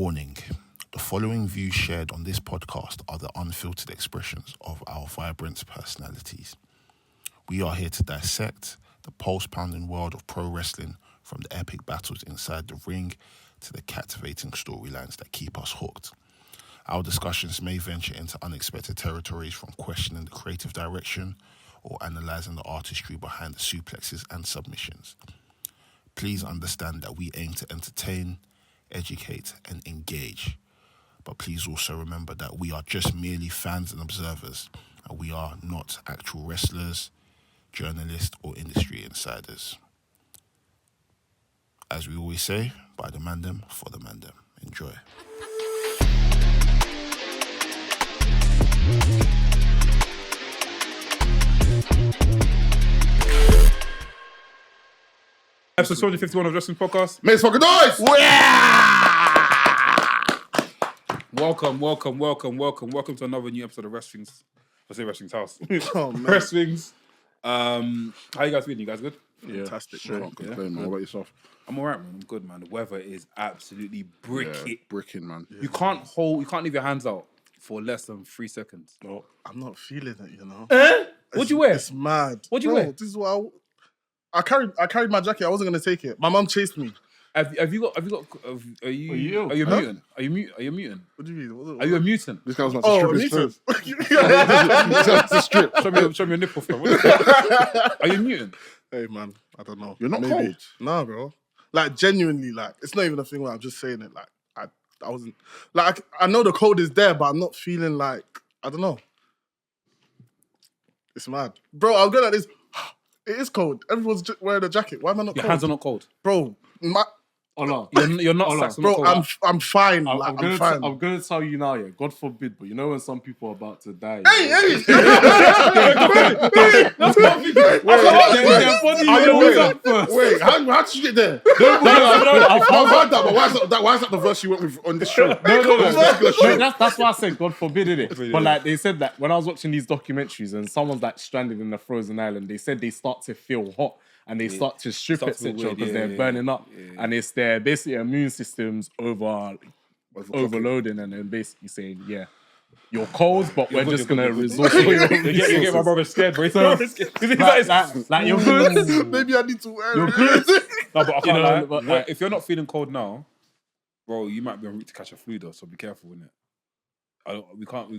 Warning. The following views shared on this podcast are the unfiltered expressions of our vibrant personalities. We are here to dissect the pulse-pounding world of pro wrestling, from the epic battles inside the ring to the captivating storylines that keep us hooked. Our discussions may venture into unexpected territories, from questioning the creative direction or analysing the artistry behind the suplexes and submissions. Please understand that we aim to entertain, educate and engage. But please also remember that we are just merely fans and observers, and we are not actual wrestlers, journalists or industry insiders. As we always say, by the Mandem, for the Mandem. Enjoy. Episode 251 of Wrestling Podcast. Make fucking noise! Welcome to another new episode of Wrestling's. I say Wrestling's house. Oh, man. Wrestling's. How you guys feeling? You guys good? Yeah, fantastic. Sure. Can't complain, man. What about yourself? I'm alright, man. I'm good, man. The weather is absolutely bricking. Bricking, man. You can't leave your hands out for less than 3 seconds. Oh, I'm not feeling it, you know. What'd you wear? It's mad. What'd you wear? This is what I carried my jacket. I wasn't gonna take it. My mum chased me. Are you a mutant? Are you a mutant? What do you mean? Are you a mutant? this guy was about to strip his mutant. clothes. This guy was to strip. Show me your nipple, fam. Are you a mutant? Hey man, I don't know. You're not cold? Nah, bro. Like genuinely, like it's not even a thing where I'm just saying it. Like I wasn't like I know the cold is there, but I'm not feeling like I don't know. It's mad, bro. I'm good at this. It is cold. Everyone's wearing a jacket. Why am I not Your cold? hands are not cold. Bro, You're not sacks are bro, not cold. I'm fine. I'm Like, gonna I'm fine. I'm gonna tell you now, yeah. God forbid, but you know when some people are about to die. Hey! That's what we do. Their body goes up first. Wait, how did you get there? I've heard that, but why is that the verse you went with on this show? No, that's why I said God forbid it. But like they said that when I was watching these documentaries and someone's like stranded in a frozen island, they said they start to feel hot and they start to strip, etc., because they're burning up, and it's their basically immune systems overloading, and then basically saying, yeah, you're cold, but we're just gonna resort to your You get my brother scared, bro. like you're good. Maybe I need to wear You're it. good. No, but I can't You know, lie. but, like- If you're not feeling cold now, bro, you might be en route to catch a flu though. So be careful, innit? We can't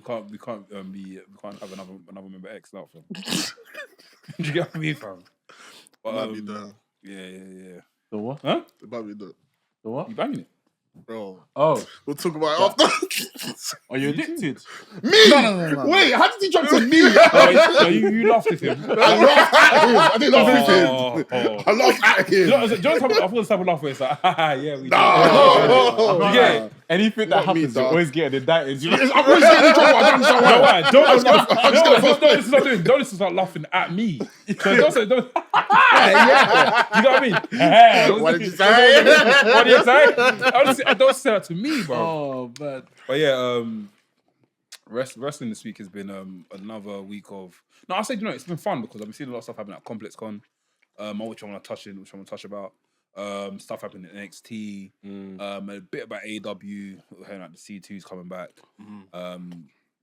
have another member X out, fam. Do you get what I mean, fam? But, Might be the yeah. The what? Huh? it might be the The what? You banging it? bro. Oh, We'll talk about it after. are you addicted? Me? No. Wait, how did he jump to me? You laughed at him. I laughed at him. I didn't laugh with him. I laughed at him. I thought the type of laugh where it's like, yeah, we No. Yeah. Anything that Not me, happens, you're dog. always getting indicted. You know? I'm always getting in trouble. I've done so No, well. why? Don't listen to start laughing at me. So don't. Yeah. You know what I mean? What did you say? What did you say? Don't say that to me, bro. Oh, man. But yeah, wrestling this week has been another week of. No, I said it's been fun because I've been seeing a lot of stuff happening at Complex Con. Which I want to touch about. Stuff happening at NXT. A bit about AEW. Hearing like the C2's coming back.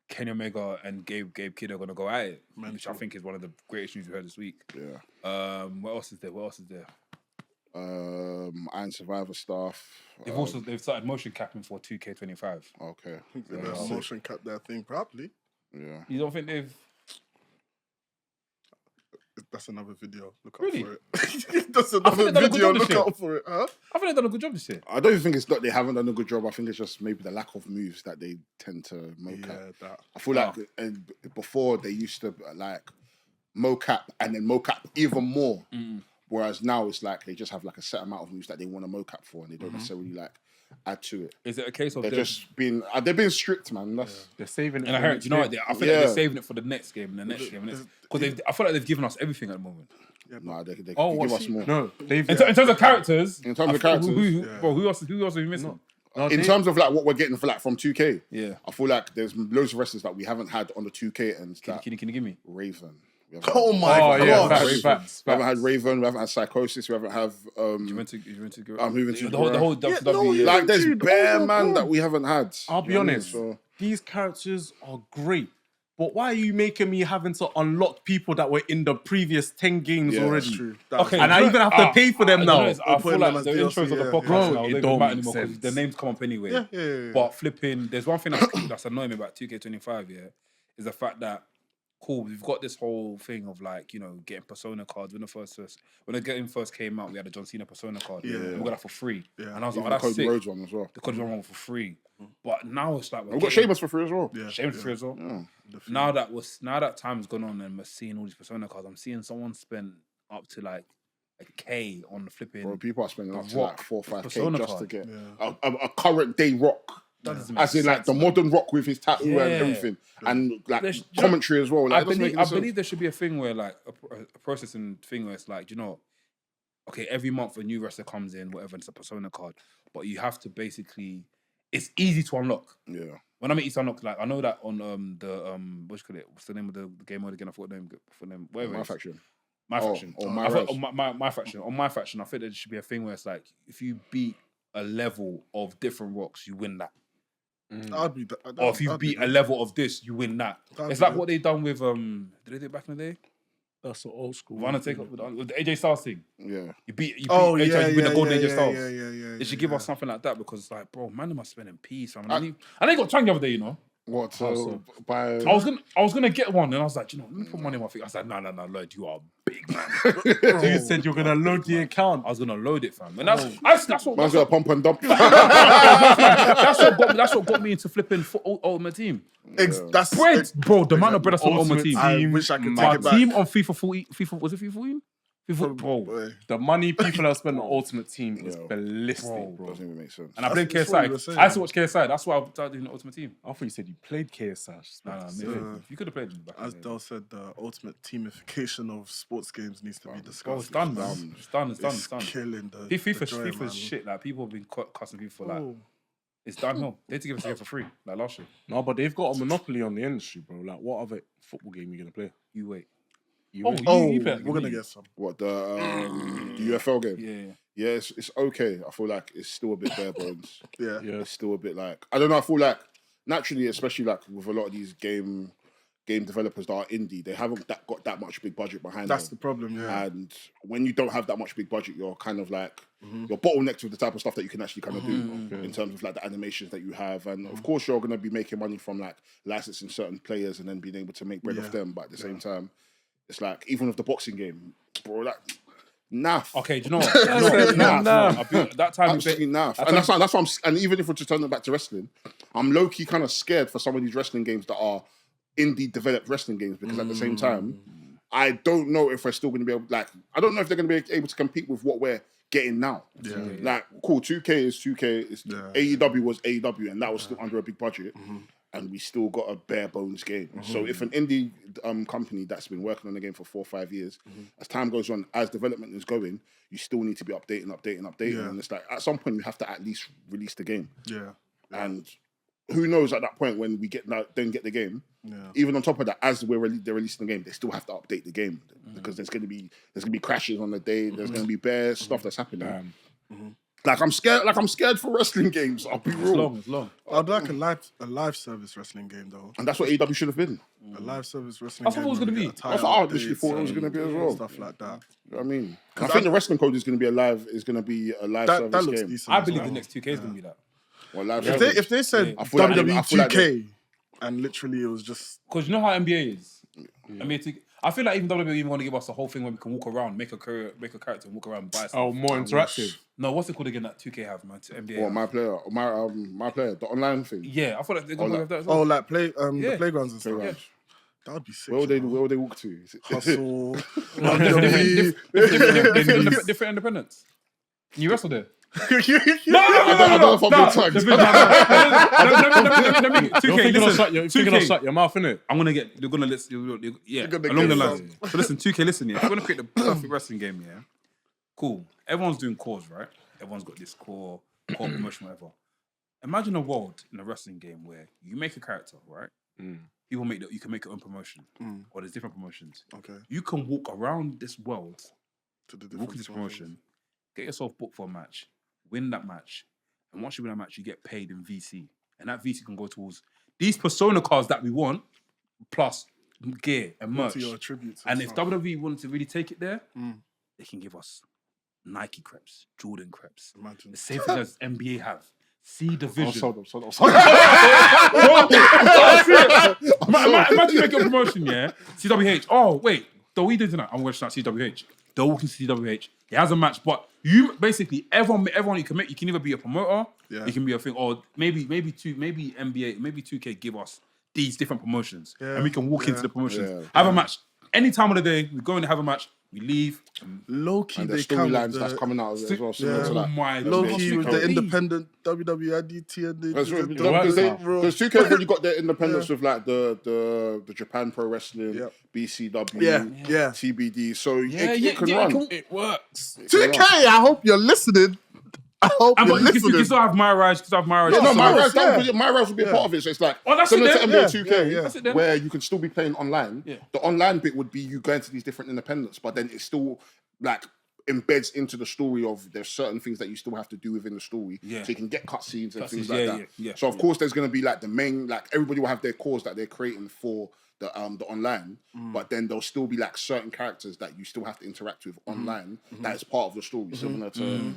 Kenny Omega and Gabe Kidd are gonna go at it, which I think is one of the greatest news we heard this week. Yeah. What else is there? Iron Survivor stuff. They've started motion capping for 2K25. Okay. Motion cut that thing properly. Yeah. You don't think they've? That's another video. Look out Really? for it. That's think another they've done a good video. job this Look year. out for it, huh? I think they've done a good job this year. I don't think it's that they haven't done a good job. I think it's just maybe the lack of moves that they tend to mocap. Yeah, that. I feel like before they used to like mocap and then mocap even more. Whereas now it's like they just have like a set amount of moves that they want to mocap for, and they don't necessarily like add to it. Is it a case of They're just being they're being strict, man. That's They're saving it. And I heard, you know what? I feel like they're saving it for the next game and the next game, because I feel like they've given us everything at the moment. nah, they give what's us more. No, they've. In terms of characters, In terms of characters, who else are we missing? in terms of like what we're getting for like from 2K, Yeah. I feel like there's loads of wrestlers that we haven't had on the 2K and Can you give me? Raven. Oh my Oh, yeah, god. facts. We haven't had Raven. We haven't had Psychosis. We haven't had. You went to go. I'm moving to the whole Yeah, WWE. no, yeah. Like there's Dude, bare oh my man God. that we haven't had. I'll be You know what I mean? honest. So, These characters are great. But why are you making me having to unlock people that were in the previous 10 games Yeah, already? that's True. Okay, And I even have to pay for them now. I putting feel them like as the DLC, intros of the yeah, podcast yeah. Bro, now, it they don't don't matter make anymore because sense. the names come up anyway. Yeah. But flipping, there's one thing that's annoying me about 2K25, yeah, is the fact that cool, we've got this whole thing of like, you know, getting persona cards. When the game first came out, we had a John Cena persona card. Yeah. And we got that for free. Yeah. And I was like, even oh, the that's Cody sick. Rhodes one as well. The Cody Rhodes one for free. But now it's like We've got Sheamus for free as well. Yeah. Sheamus for free as well. Yeah. Now that time's gone on and we're seeing all these persona cards, I'm seeing someone spend up to like a K on the flipping. Bro, people are spending up to Rock like 4 or 5K persona just card. to get Yeah. a current day Rock. That doesn't make As in like sense, the man. modern Rock with his tattoo Yeah. and everything. And like There's- commentary as well. Like, I it doesn't make believe, any I sense. believe there should be a thing where like a processing thing where it's like, you know, okay, every month a new wrestler comes in, whatever, and it's a persona card, but you have to basically, it's easy to unlock. Yeah. When I mean easy to unlock, like I know that on what's the name of the game mode again? I forgot the name. Whatever. My it is. faction. My Oh, faction. or I my thought- res. my faction. On my faction, I think there should be a thing where it's like if you beat a level of different rocks, you win that. I'd be. Or if you beat a level of this, you win that. That'd It's be like good. what they done with did they do it back in the day? That's an old school. Wanna take up with the AJ Styles thing? Yeah. You beat Oh AJ, yeah, you win the golden AJ yeah, Styles. yeah. They should give us something like that because it's like, bro, man, they must spend in peace. I know you got Chang the other day, you know. What? so- By I was gonna get one, and I was like, you know, let me put money in my thing. I said, no, Lloyd, you are a big man. You said you're gonna load the account. I was gonna load it, fam, and that's what man's got a pump and dump. that's what got me into flipping Ultimate Team. That's Bread, bro, the amount of bread I spent on Ultimate Ultimate Team. I Team, wish I could My take it back. team on FIFA 14, was it FIFA 14? FIFA, bro. Boy. The money people have spent on Ultimate Team is Yeah. ballistic, bro. Doesn't even make sense. And I played That's what you were KSI. saying. I used to watch KSI. That's why I started doing the Ultimate Team. I thought you said you played KSI. You could have played it back in As the day. Dell said, the ultimate teamification of sports games needs to be discussed. Bro, it's done, man. It's done. It's done. killing the joy, FIFA's man. shit. Like people have been cussing people for like. Oh. It's downhill. They had to give us a game for free, like last year. No, but they've got a monopoly on the industry, bro. Like, what other football game are you gonna play? You wait. You Oh, wait. Oh, you bet. we're gonna get some. What the UFL game? Yeah. Yeah, it's okay. I feel like it's still a bit bare bones. Yeah. Yeah. It's still a bit like I don't know. I feel like naturally, especially like with a lot of these game developers that are indie, they haven't got that much big budget behind That's the them. problem, yeah. And when you don't have that much big budget, you're kind of like you're bottlenecked with the type of stuff that you can actually kind of do in terms of like the animations that you have. And of course, you're going to be making money from like licensing certain players and then being able to make bread off them. But at the same time, it's like even with the boxing game, bro, that naff. Okay, do you know what? That time Absolutely naff. And that's why I'm. And even if we're just turning back to wrestling, I'm low key kind of scared for some of these wrestling games that are indie developed wrestling games because at the same time, I don't know if we're still going to be able. Like, I don't know if they're going to be able to compete with what we're getting now. Yeah. Like, cool. 2K is 2K. It's AEW was AEW, and that was still under a big budget. And we still got a bare bones game. So if an indie company that's been working on the game for 4 or 5 years, as time goes on, as development is going, you still need to be updating. Yeah. And it's like at some point you have to at least release the game. Yeah. And who knows at that point when we get the game. Yeah. Even on top of that, as they're releasing the game, they still have to update the game because there's gonna be crashes on the day. There's gonna be bare stuff that's happening. Like I'm scared for wrestling games. I'll be real. It's long. I'd like a live service wrestling game though. And that's what AEW should have been. A live service wrestling That's game. what it was gonna where we be. get a That's tie-out what I initially updates thought it was and gonna be as well. Stuff like that. You know what I mean? I think the wrestling code is going to be a live service That looks game. decent. I as believe well. the next 2K is gonna be that. Well, live If service. they said I feel like- WWE I feel like 2K and literally it was just Because you know how NBA is. I feel like even WWE even want to give us a whole thing where we can walk around, make a character, and walk around and buy stuff. Oh, more interactive. No, what's it called again that 2K have, man? To NBA. Well, my player, the online thing. Yeah, I feel like they're gonna have that as oh well. like the Yeah. playgrounds and stuff. Playgrounds. That would be sick. Where you know. would they walk to? Is it- Hustle. Different independents. You wrestle there. I don't know if I'm being tagged. You're 2K, thinking of listen. shut your mouth, innit? They're gonna listen. Yeah, gonna along the get lines. So listen, 2K, listen. Yeah, if you're gonna create the perfect wrestling game, yeah, cool. Everyone's doing cores, right? Everyone's got this core promotion, whatever. Imagine a world in a wrestling game where you make a character, right? People you can make your own promotion, or there's different promotions. Okay. You can walk around this world, To the walk into this promotion, get yourself booked for a match, win that match, and once you win that match, you get paid in VC, and that VC can go towards these persona cards that we want, plus gear and merch. Your attributes And if stuff. WWE wanted to really take it there, they can give us Nike crepes, Jordan crepes, Imagine. the same thing as NBA have. C division. Imagine making a promotion, yeah. CWH. Oh wait, so we did tonight. I'm going to start CWH. They'll walk into CWH. He has a match, but you basically everyone you can make. You can either be a promoter, you can be a thing, or maybe NBA, maybe 2K give us these different promotions, and we can walk into the promotions, have a match any time of the day. We go in and have a match. We leave. Low key, And they the come storylines with the that's coming out of it as well. Similar to that. my low God. key with the independent WWE IDT and That's right, the because 2K already got their independence with like the Japan Pro Wrestling, BCW, TBD. So it can run. It works. 2K, I hope you're listening. I hope you're But you listening. can still have my Rise. No, my Rise will be a part of it. So it's like that's similar it to then. NBA 2K, That's it then. where you can still be playing online. The online bit would be you going to these different independents, but then it's still like embeds into the story of there's certain things that you still have to do within the story, so you can get cutscenes and things like that. So of course there's going to be like the main, like everybody will have their cause that they're creating for the online, but then there'll still be like certain characters that you still have to interact with online that is part of the story, similar to.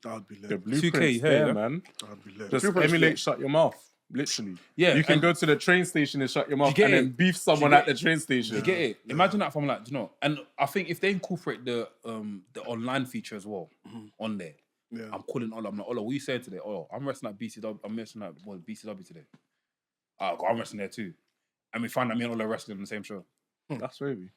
That would be lit. The blueprint's 2K, there, man. That would be lit. Just emulate, shut your mouth. Literally. Yeah, You can and- go to the train station and shut your mouth get and then it? beef someone at the train station. You get it? Imagine that from like, and I think if they incorporate the online feature as well on there, I'm calling Ola. I'm like, Ola, what are you saying today? Oh, I'm wrestling at BCW. I'm wrestling at BCW today. I'm wrestling there too. And we find that me and Ola are wrestling on the same show. That's wavy.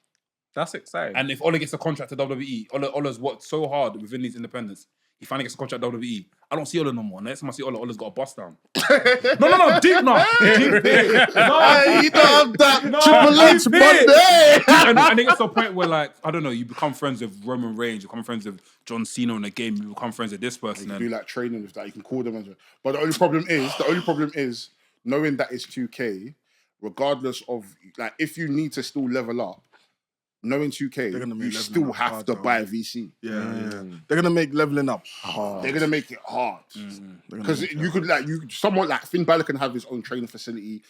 That's exciting. And if Ola gets a contract to WWE, Ola's worked so hard within these independents. He finally gets a contract at WWE. I don't see Ola no more. Next time I see Ola, Ola's got a bust down. No, deep now. You don't have that Triple H Monday. And it gets to a point where, like, I don't know, you become friends with Roman Reigns, you become friends with John Cena in the game, you become friends with this person. You do like training with that. You can call them as well. But the only problem is knowing that it's 2K, regardless of like if you need to still level up, knowing 2K, you still have to buy a VC. They're gonna make leveling up hard. They're gonna make it hard because you could someone like Finn Balor can have his own training facility.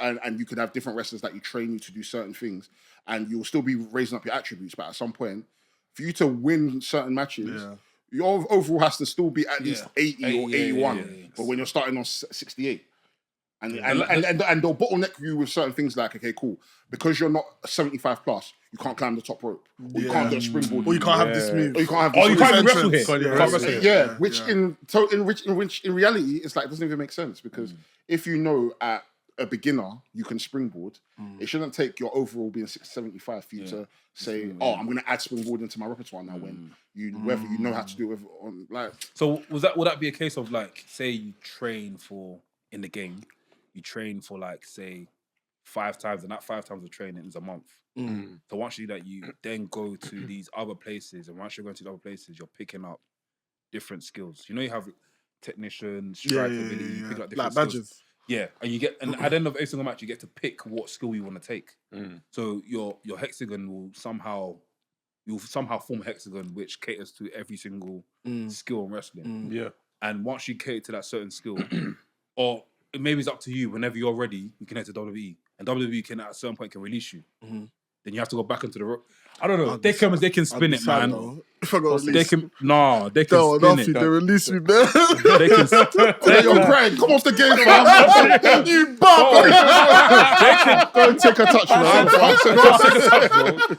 And you could have different wrestlers that you train you to do certain things, and you'll still be raising up your attributes. But at some point, for you to win certain matches, your overall has to still be at least 80 or 81. But when you're starting on 68. And they'll bottleneck you with certain things like, okay, cool, because you're not 75 plus, you can't climb the top rope, or you can't do a springboard, or you can't have this move, or you can't have this you can't wrestle here. Which in reality, it's like it doesn't even make sense because if you know at a beginner you can springboard, it shouldn't take your overall being 675 for you to say, I'm going to add springboard into my repertoire now when whether you know how to do it on like. So would that be a case of like, say you train for in the game? You train for like, say, 5 times, and that 5 times of training is a month. So once you do that, you then go to these other places, and once you're going to the other places, you're picking up different skills. You know, you have technicians, strike ability, you pick up different like skills. badges. Yeah, and you get, and at the end of every single match, you get to pick what skill you want to take. So your hexagon will somehow form a hexagon which caters to every single skill in wrestling. And once you cater to that certain skill, or maybe it's up to you. Whenever you're ready, you can head to WWE, and WWE can at a certain point can release you. Then you have to go back into the. I don't know. They can spin it, man. If I got They can spin it. They release me, man. They can. You're crying. Come off the game, fam. You bum. They can go and take a touch.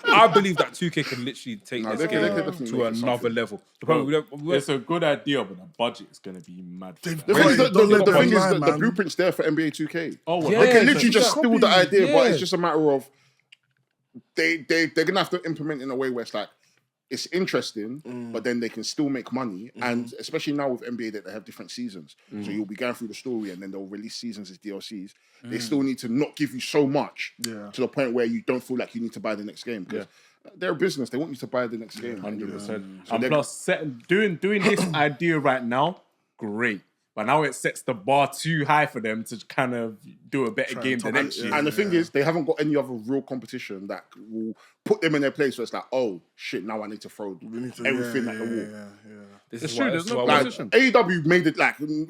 I believe that 2K can literally take this they game can to another level. It's a good idea, but the budget is going to be mad. The thing is, the blueprint's there for NBA 2K. They can literally just steal the idea, but it's just a matter of they're gonna have to implement it in a way where it's like it's interesting, but then they can still make money. And especially now with NBA that they have different seasons, so you'll be going through the story and then they'll release seasons as DLCs. They still need to not give you so much to the point where you don't feel like you need to buy the next game because they're a business. They want you to buy the next game. 100%. And plus, doing this idea right now, great. but now it sets the bar too high for them to kind of do a better game the next year. And the thing is, they haven't got any other real competition that will put them in their place where it's like, oh shit, now I need to throw everything at the wall. It's true. There's no Like, competition. AEW made it like we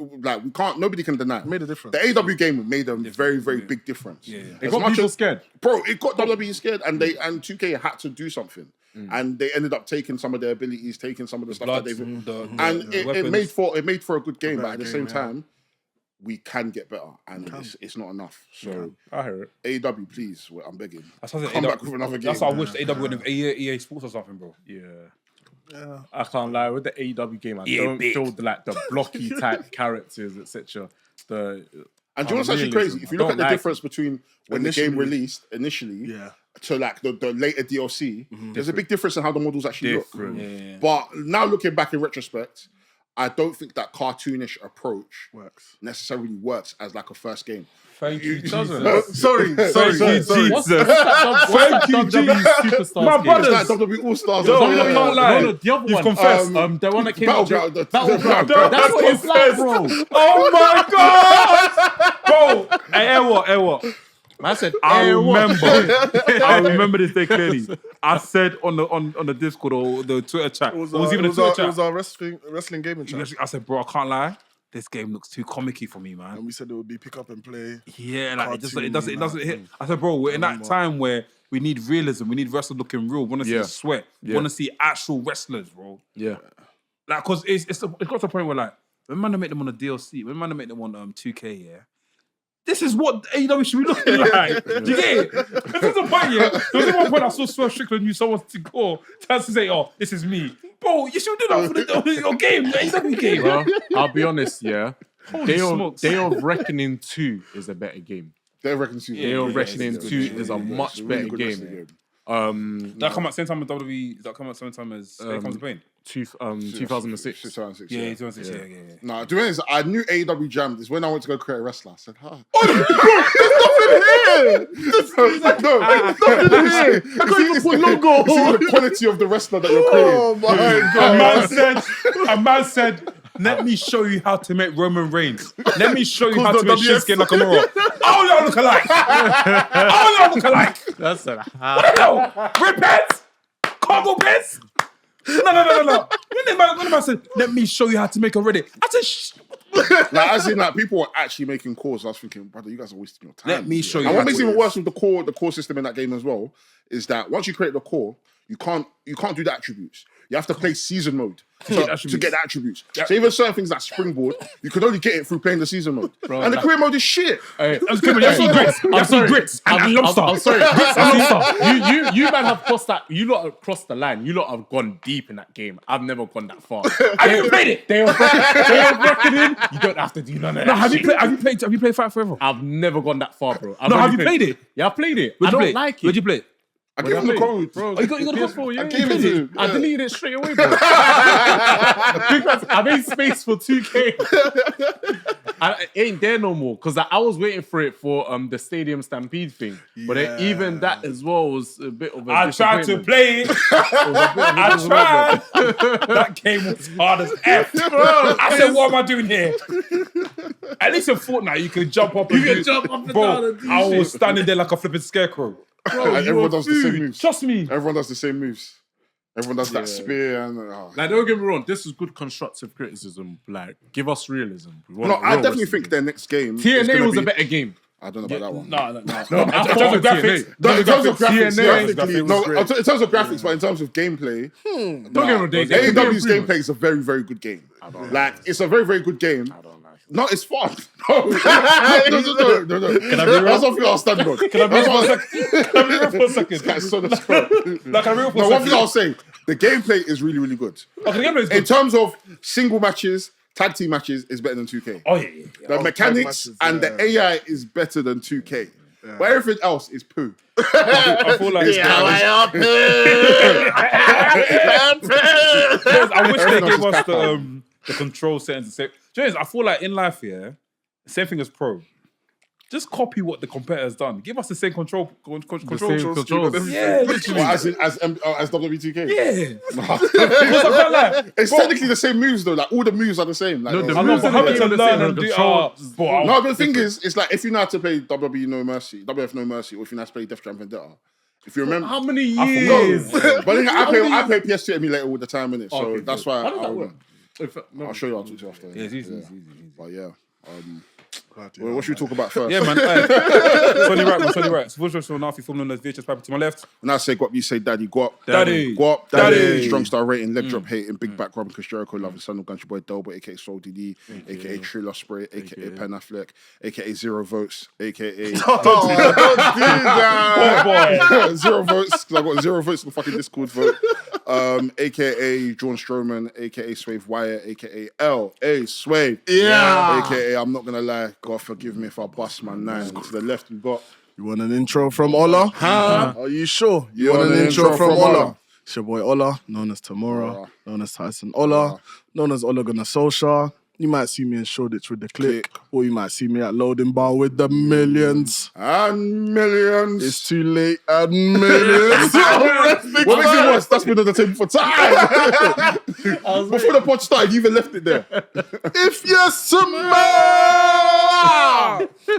can't. Nobody can deny. It made a difference. The AEW game made a very big difference. It got people scared. Bro, it got WWE scared, and 2K had to do something, and they ended up taking some of their abilities, taking some of the stuff that they've, and it made for a good game. But at the same time, we can get better, and it's not enough. So I hear it. AEW, please, I'm begging. Come back with another game. That's why I wish AEW would have EA Sports or something, bro. Yeah. I can't lie, with the AEW game, I don't feel the blocky type characters, etc. And do you know what's actually crazy? If you look at the difference between when the game released initially to like the later DLC, there's a big difference in how the models actually look. But now looking back in retrospect, I don't think that cartoonish approach necessarily works as like a first game. Thank you, Jesus. Sorry. What's that Superstars My game? brothers. It's like WWE All-Stars. No, can't lie. No, the other You've one. confessed. The one that came out. Battleground. Battleground. That's what it's like, bro. Oh my god, bro! Hey, what? I said, I remember this day clearly. I said on the Discord or the Twitter chat. It was our wrestling gaming chat. I said, bro, I can't lie. This game looks too comic-y for me, man. And we said it would be pick up and play. Yeah, like it doesn't hit. I said, bro, we're in that time where we need realism. We need wrestlers looking real. We want to see sweat. We want to see actual wrestlers, bro. Yeah. Like, cause it's got to the point where like when man make them on a DLC, when man make them on 2K, this is what AEW should be looking like. Do you get it? There's a point, there was one point I saw Swerve Strickland use someone to call to say, "Oh, this is me." Bro, you should do that for your game, the AEW game. Bro, I'll be honest, Day of Reckoning 2 is a better game. Day of Reckoning 2. Day of Reckoning 2 is a much better game. That come out same time as WWE. Does that come out same time as Comes to Pain? 2006. 2006. Yeah, 2006. Yeah. No, to be honest, I knew AEW jammed this when I went to go create a wrestler. I said, There's nothing here. I can't even put logo. It's the quality of the wrestler that you're creating. Oh my god. A man said, let me show you how to make Roman Reigns. Let me show you how to make Shinsuke Nakamura. Oh, y'all look alike. That's a What the hell? Red pants? Cargo pants? No. When the man said, let me show you how to make a Reddit. I said, Like, as in, like, people were actually making calls. I was thinking, brother, you guys are wasting your time. let me show you And how what makes to it even worse with the core system in that game as well is that once you create the core, you can't do the attributes. You have to play season mode to get the attributes. So even certain things like Springboard, you can only get it through playing the season mode. Bro, and the career mode is shit. Hey, You have to grits. You have to grits. And lobster. I'm sorry. Grits and lobster. You man have crossed that. You lot have crossed the line. You lot have gone deep in that game. I've never gone that far. I haven't played it. Day of Reckoning. You don't have to do none of that. No, have you played Fight Forever? I've never gone that far, bro. Have you played it? Yeah, I played it. Where'd I you play don't like it. Where'd you play it? I gave him the code. Bro, Oh, you got the PS4, yeah. I gave it to him. I deleted it straight away, bro. I made space for 2K. It ain't there no more because I was waiting for it for the Stadium Stampede thing. But then even that as well was a bit of a I tried to play it. I tried. That game was hard as F. I said, what am I doing here? At least in Fortnite, you can jump up and jump up and bro, down and do I was shit. standing there like a flipping scarecrow. And everyone does the same moves. Trust me. Everyone does the same moves. Everyone does that spear and Like, don't get me wrong, this is good constructive criticism. Like, give us realism. No, I definitely think their next game is TNA gonna was be a better game. I don't know about that one. No. In terms of graphics, In terms of graphics, graphically, no, in terms of graphics, but in terms of gameplay, don't get me wrong. AEW's gameplay is a very, very good game. Like, it's a very, very good game. No, it's fun. No. Can I be real? That's something I'll stand on. Can I be real for a second? That's so that's cool. Like, can I be real for a No, one thing second? I'll say, the gameplay is really, really good. Okay, the gameplay is In good. terms of single matches, tag team matches is better than 2K. Oh, yeah. The mechanics matches, and the AI is better than 2K. But everything else is poo. I feel like I wish they gave us the control settings. I feel like in life, the same thing as pro. Just copy what the competitor's done. Give us the same controls. Yeah, literally. As WW2K. Yeah. It's technically the same moves though. Like all the moves are the same. Like, No, the I know, moves but are having the to same, learn the and do controls- no, but the thing is, it's like if you know how to play WWE No Mercy, WF No Mercy, or if you know how to play Death Jam Vendetta. If you remember, How many I years? forgot. But I play PS2 emulator all the time, innit? So Okay, that's good. why How does that work? I'll show you. I'll talk to you after. Yeah, it's easy. But yeah. Well, what should we talk about first? Yeah, man. Sonny right. So, what's now if you film on the VHS paper to my left? When I say guap, you say daddy. Guap. Daddy. Guap. Daddy. Strong star rating, leg drop hating, big back rubbing, Chris Jericho, loving son of Country Boy Delbo, aka Soul DD, aka Trill Ospreay, aka Ben Affleck, aka Zero Votes, aka. Don't do that. Oh, boy. 0 votes, because I got 0 votes in the fucking Discord vote. AKA John Strowman, AKA Swave Wire, AKA L.A. Swave. Yeah. AKA I'm not gonna lie, God forgive me if I bust my nine. To the left we got You want an intro from Ola? Are you sure? You want an intro from Ola? Ola? It's your boy Ola, known as Tamora, known as Tyson Ola, known as Ola Gonna Solskjaer. You might see me in Shoreditch with the click, or you might see me at Loading Bar with the millions. And millions. It's too late and millions. What makes it worse? That's been on the table for time. Before the pod started, you even left it there. If you're somebody,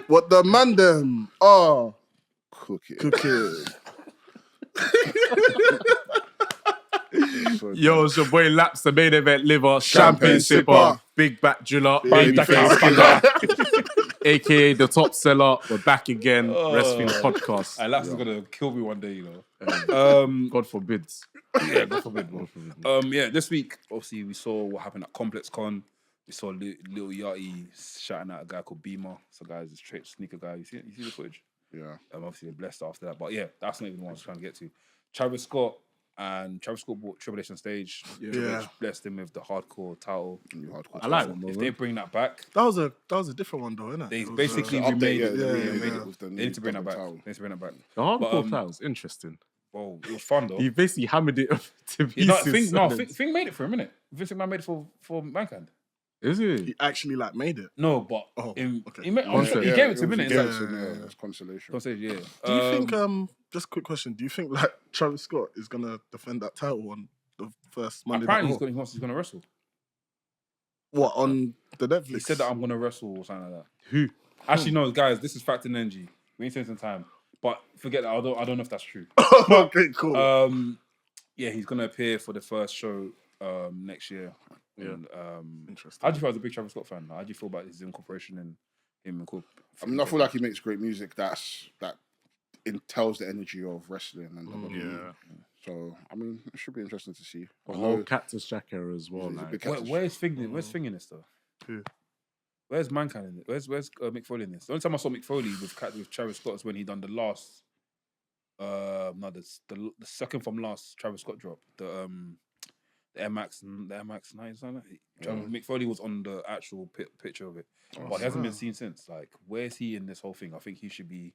what the Mandem are cooking. Yo, it's your boy Laps, the main event liver, champagne sipper, sipper. big back driller, Baby baby face face killer, aka the top seller. We're back again, Wrestling Podcast. Laps is gonna kill me one day, you know. God forbid. Yeah, God forbid, bro. Yeah, this week, obviously, we saw what happened at Complex Con. We saw Lil Yachty shouting at a guy called Beamer. So, guys, this sneaker guy. You see the footage? Yeah. Obviously, they're blessed after that. But yeah, that's not even what I was trying to get to. Travis Scott brought Triple H on stage. Triple H blessed him with the hardcore title. I like that. If they bring that back, That was a different one though, innit? they It was, basically update, remade it. yeah, They need to bring that back. They need to bring that back. The hardcore But, title's interesting. Well, it was fun though. He basically hammered it to You know, pieces. Thing made it for a minute. Vince McMahon made it for Mankind. Is He it? actually made it. No, but okay. he gave it to a minute. It's consolation. Don't say yeah. Do you think just a quick question, do you think like Travis Scott is gonna defend that title on the first Monday Night apparently Raw? he's gonna wrestle? What, on the Netflix? He said that I'm gonna wrestle or something like that. Who? Actually, no, guys, this is fact and energy. We ain't taking some time, but forget that. I don't know if that's true. Okay, cool. Yeah, he's gonna appear for the first show next year. Yeah. And, Interesting. how do you feel as a big Travis Scott fan? How do you feel about his incorporation and him? I mean, I feel like he makes great music that tells the energy of wrestling and WWE. So, I mean, it should be interesting to see. The whole Cactus Jack era as well. He's a Like. big Cactus Where's Fing in this though? Who? Where's Mankind in it? Where's Mick Foley in this? The only time I saw Mick Foley with Travis Scott is when he done the last, the second from last Travis Scott drop, the Air Max 9 something. Mick Foley was on the actual picture of it, but he hasn't been seen since. Like, where is he in this whole thing? I think he should be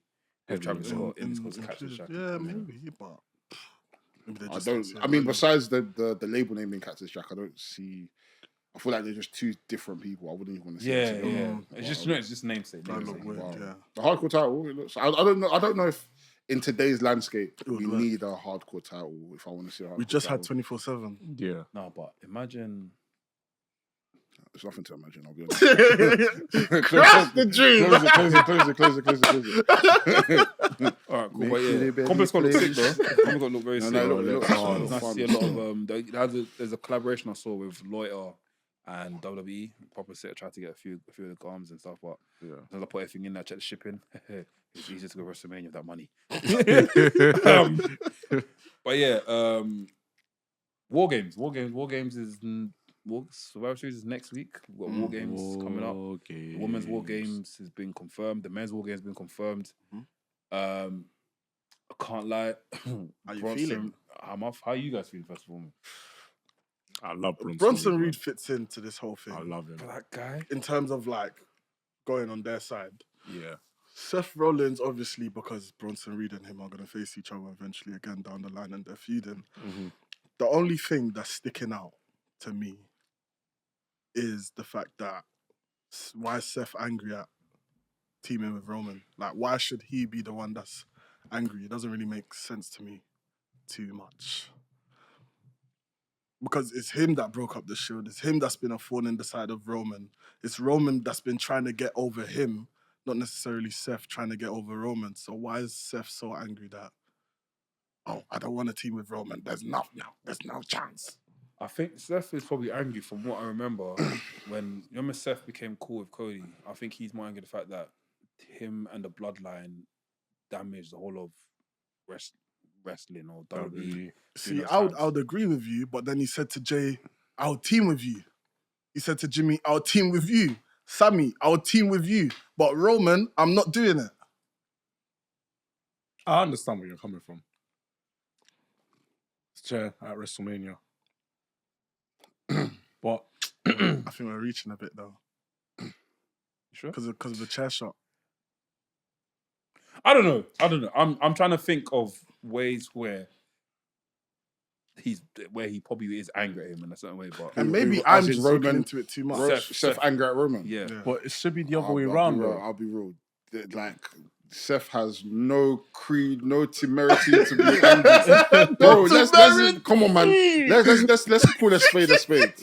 with Travis Scott in this cause Cactus Jack. Yeah, maybe, but maybe they I just don't. I mean, besides the label naming Cactus Jack, I don't see. I feel like they're just two different people. I wouldn't even want to see. Yeah, it together. yeah. It's just namesake. That look weird, Wow. yeah. The hardcore title. It looks, I don't know. I don't know if in today's landscape we work. need a hardcore title. If I want to see a hardcore We just had title. 24/7. Yeah. No, but imagine. There's nothing to imagine. I'll be honest. Crash the dream. Close it. All right, cool. Make But it yeah, a bit Complex got look sick place. though. Complex got look very sick. No, it looks fun. It's nice to see a lot of there's a collaboration I saw with Loiter and WWE. Proper set tried to get a few of the garms and stuff, but as I put everything in there, check the shipping. It's easier to go WrestleMania with that money. But yeah, War Games is Survivor Series is next week. We've got War Games coming up. The Women's War Games has been confirmed. The Men's War Games has been confirmed. I can't lie. How you feeling? How are you guys feeling, first of all? I love Bronson. Bronson Reed fits into this whole thing. I love him. That guy. In terms of like going on their side. Yeah. Seth Rollins, obviously, because Bronson Reed and him are going to face each other eventually again down the line and they're feuding. The only thing that's sticking out to me is the fact that why is Seth angry at teaming with Roman. Like, why should he be the one that's angry? It doesn't really make sense to me too much. Because it's him that broke up the Shield. It's him that's been a thorn in the side of Roman. It's Roman that's been trying to get over him, not necessarily Seth trying to get over Roman. So why is Seth so angry that, oh, I don't want to team with Roman. There's no chance. I think Seth is probably angry from what I remember when Seth became cool with Cody. I think he's more angry at the fact that him and the Bloodline damaged the whole of wrestling or WWE. See, I would agree with you, but then he said to Jay, I'll team with you. He said to Jimmy, I'll team with you. Sammy, I'll team with you. But Roman, I'm not doing it. I understand where you're coming from. It's chair at WrestleMania. But I think we're reaching a bit though. Sure? Because of the chair shot. I don't know. I'm trying to think of ways where he probably is angry at him in a certain way, but And maybe I'm just looking Roman into it too much. Seth anger at Roman. yeah. But it should be the other way around, though. I'll be real. Like, Seth has no creed, no temerity to be angry. Bro, let's come on, man. Let's call a spade a spade.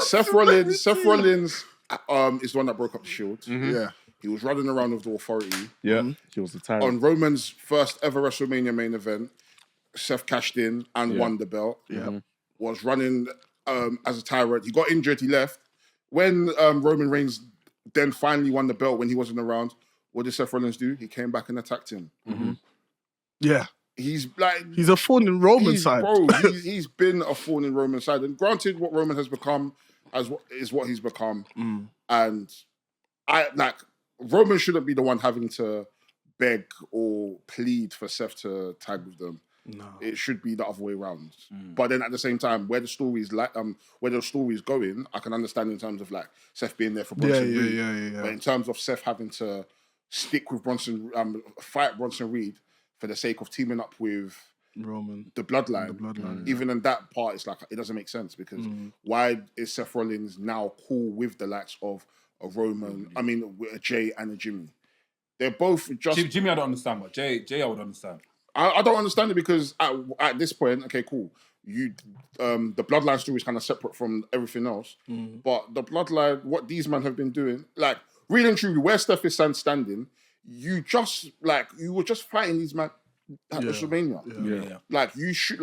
Seth Rollins is the one that broke up the Shield. Mm-hmm. Yeah. He was running around with the Authority. Yeah, he was the tyrant. On Roman's first ever WrestleMania main event, Seth cashed in and won the belt. Yeah. Was running as a tyrant. He got injured, he left. When Roman Reigns then finally won the belt when he wasn't around, what did Seth Rollins do? He came back and attacked him. Mm-hmm. Yeah. He's like... He's a thorn in Roman's side. Bro, he's been a thorn in Roman's side. And granted, what Roman has become is what he's become. Mm. And Roman shouldn't be the one having to beg or plead for Seth to tag with them. No. It should be the other way around. But then at the same time, where the story is going, I can understand in terms of like Seth being there for Bronson Reed. Yeah. But in terms of Seth having to stick with Bronson, fight Bronson Reed for the sake of teaming up with Roman, the Bloodline, even in that part, it's like it doesn't make sense because why is Seth Rollins now cool with the likes of a Roman? I mean, with a Jay and a Jimmy. They're both just Jimmy. I don't understand, but Jay, I would understand. I don't understand it because at this point, okay, cool. The Bloodline story is kind of separate from everything else. But the Bloodline, what these men have been doing, like really and truly, where Steph is standing, you were just fighting these men at WrestleMania. Yeah. Like you should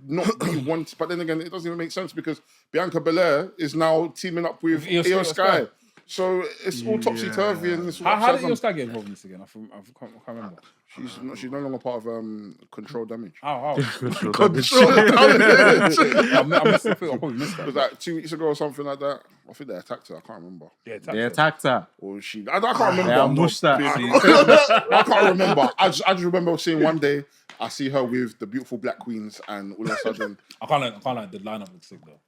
not be one. But then again, it doesn't even make sense because Bianca Belair is now teaming up with Io Sky. So it's all topsy turvy and it's all how did Io Sky get involved in this again? I can't remember. She's no longer part of Control Damage. How? Control damage. I probably missed that. It was like 2 weeks ago or something like that. I think they attacked her. I can't remember. They attacked her. Or she... I can't remember. They ambushed her. I can't remember. I just remember seeing one day, I see her with the beautiful Black Queens and all of a sudden... I can't like the lineup looks sick though.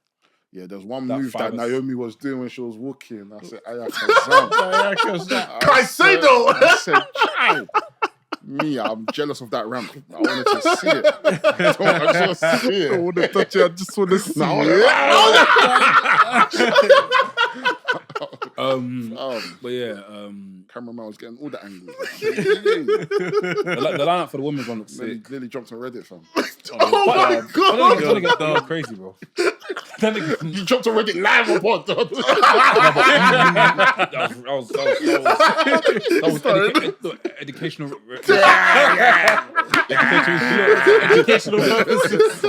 Yeah, there's one move that Naomi was doing when she was walking. I said, Ayaka Caicedo! I said, child. Me, I'm jealous of that ramp. I wanted to see it. I just want to see it. I want to touch it. I just want to see it. But yeah, cameraman was getting all the angles. the lineup for the women's one looks sick. Nearly jumped on Reddit, fam. Oh my God! It's gonna get crazy, bro. You jumped on Reddit live on pod. That was educational. Educational purposes.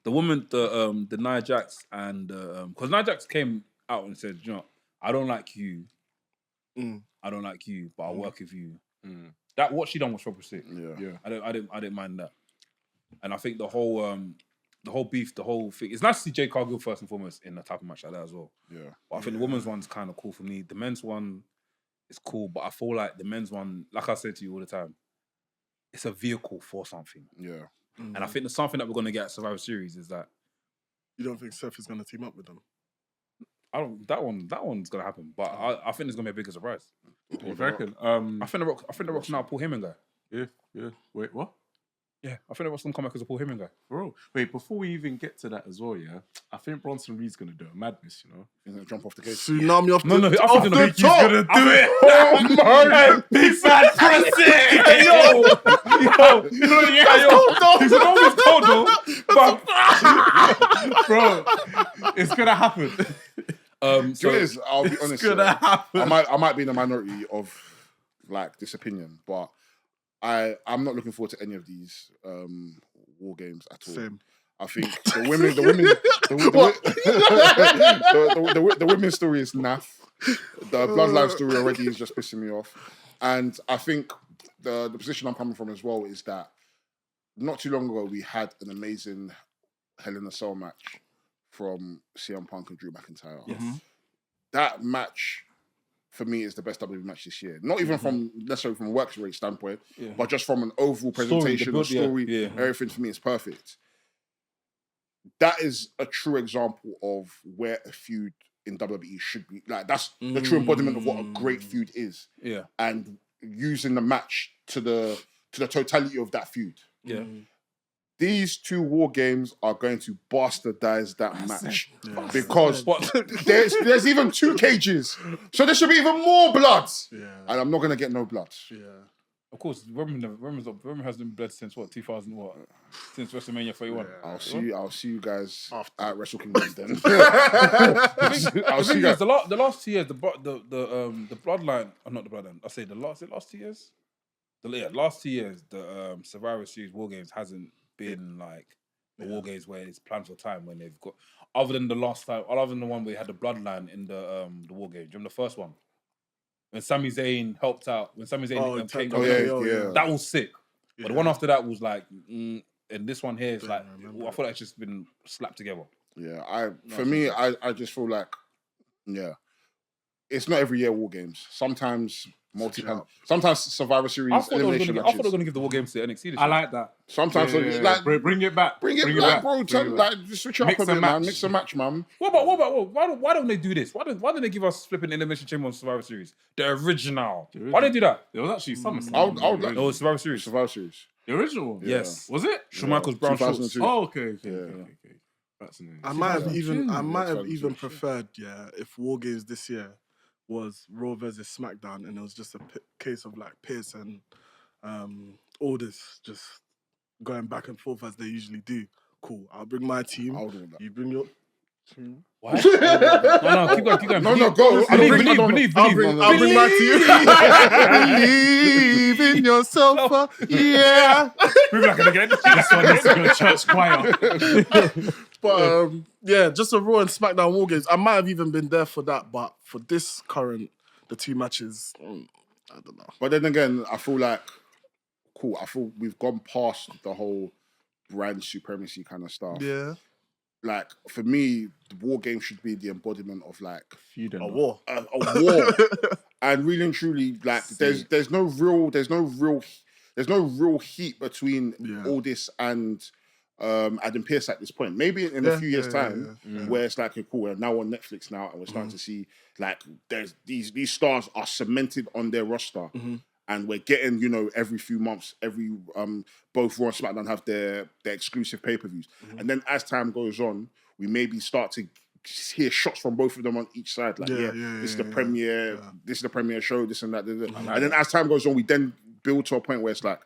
The woman, the Nia Jax and because Nia Jax came out and said, you know, I don't like you. I don't like you, but I'll work with you. That what she done was proper sick. Yeah. I didn't mind that. And I think the whole beef, the whole thing. It's nice to see Jade Cargill first and foremost in a type of match like that as well. Yeah. But I think the women's one's kind of cool for me. The men's one is cool, but I feel like the men's one, like I said to you all the time, it's a vehicle for something. Yeah. And I think the something that we're gonna get at Survivor Series is that you don't think Seth is gonna team up with them? That one's gonna happen, but I think it's gonna be a bigger surprise. You reckon? I think the Rock's now Paul Heyman guy. Yeah. Wait, what? Yeah, I think there was some comeback as a Paul Heyman guy. Bro, wait, before we even get to that as well, yeah, I think Bronson Reed's gonna do a madness, you know. He's gonna jump off the cage. Tsunami off No, the I off think the he's top. gonna do it. Oh my! Big fat pressing. Hey yo, he's always cold though. But Bro, it's gonna happen. So I'll be honest. gonna happen. I might be in the minority of like this opinion, but I'm not looking forward to any of these war games at all. Same. I think the women's story is naff. The Bloodline story already is just pissing me off, and I think the position I'm coming from as well is that not too long ago we had an amazing Hell in a Cell match from CM Punk and Drew McIntyre. yes. That match for me is the best WWE match this year. Not even from necessarily from a work rate standpoint, but just from an overall presentation, the story, everything for me is perfect. That is a true example of where a feud in WWE should be. Like that's the true embodiment of what a great feud is. Yeah. And using the match to the totality of that feud. Yeah. These two war games are going to bastardize that match because there's even 2 cages, so there should be even more blood. Yeah. And I'm not gonna get no blood. Yeah. Of course, Roman hasn't been bled since what 2000 what? Since WrestleMania 31. I'll see you guys at Wrestle Kingdom then. The thing is, the last 2 years, the bloodline, not the bloodline. I say the last 2 years. Last 2 years, the Survivor Series War Games hasn't been like the War Games where it's planned for time when they've got other than the one where they had the bloodline in the War Games. Do you remember the first one? When Sami Zayn helped out, when Sami Zayn came, that was sick. But the one after that was like, and this one here is like, I feel like it's just been slapped together. Yeah, I just feel like, it's not every year War Games. Sometimes sometimes Survivor Series elimination matches. I thought they were going to give the War Games to NXT. I like that. Sometimes like bring it back. Bring it back, bro. Like just switch it up a bit, man. Mix and match, man. What about why don't they do this? Why don't they give us flipping Elimination Chamber on Survivor Series? The original. Why don't they do that? There was actually SummerSlam. I would like No, Survivor Series. Survivor Series. The original one? Yes. Was it? Shawn Michaels Brown shorts. 2002. Oh, okay. Fascinating. I might have even 2002. preferred, if War Games this year was Raw versus SmackDown, and it was just a case of like Pierce and Aldis just going back and forth as they usually do. Cool. I'll bring my team. I would want that. You bring your team. What? No, keep going. No, go. Believe. I'll bring my team. Believe in yourself. Yeah. We're not gonna get this one. This is going to church choir. But just a Raw and SmackDown War Games. I might have even been there for that, but for this current, the 2 matches, I don't know. But then again, I feel like I feel we've gone past the whole brand supremacy kind of stuff. Yeah. Like for me, the War Game should be the embodiment of like A war. A war. And really and truly, like there's no real heat between Aldis and Adam Pearce at this point. Maybe in a few years' time, where it's like, cool, we're now on Netflix now, and we're starting to see like there's these stars are cemented on their roster, and we're getting every few months, both Raw and SmackDown have their exclusive pay-per-views, and then as time goes on, we maybe start to hear shots from both of them on each side. Like, this is the premiere, this is the premiere show, this and that, and then as time goes on, we then build to a point where it's like,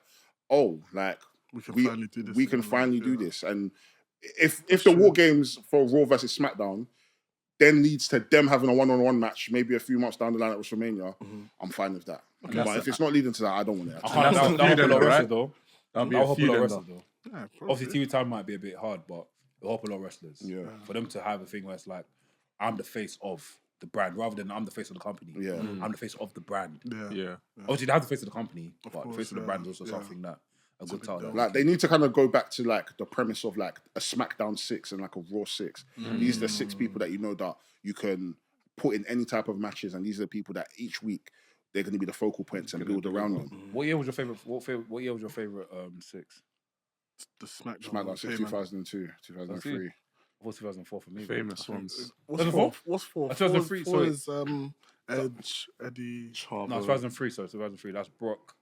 oh, like. We can finally do this. And if the War Games for Raw versus SmackDown then leads to them having a one-on-one match, maybe a few months down the line at WrestleMania, I'm fine with that. Okay, but if it's not leading to that, I don't want it. That'll help a lot wrestlers though. That'll help a lot wrestlers though. Yeah, obviously, TV time might be a bit hard, but it'll help a lot of wrestlers. Yeah. For them to have a thing where it's like, I'm the face of the brand, rather than I'm the face of the company. Yeah. I'm the face of the brand. Yeah. Obviously, they have the face of the company, but the face of the brand is also something that a good title. Like they need to kind of go back to like the premise of like a SmackDown 6 and like a Raw 6. These are the 6 people that that you can put in any type of matches, and these are the people that each week they're going to be the focal points and build around them. What year was your favorite? What year was your favorite 6? The SmackDown 6, 2002, 2003. What's 2004 for me? Famous ones. What's 4? 2003. 4 is Edge, Eddie. No, 2003. So 2003. That's Brock.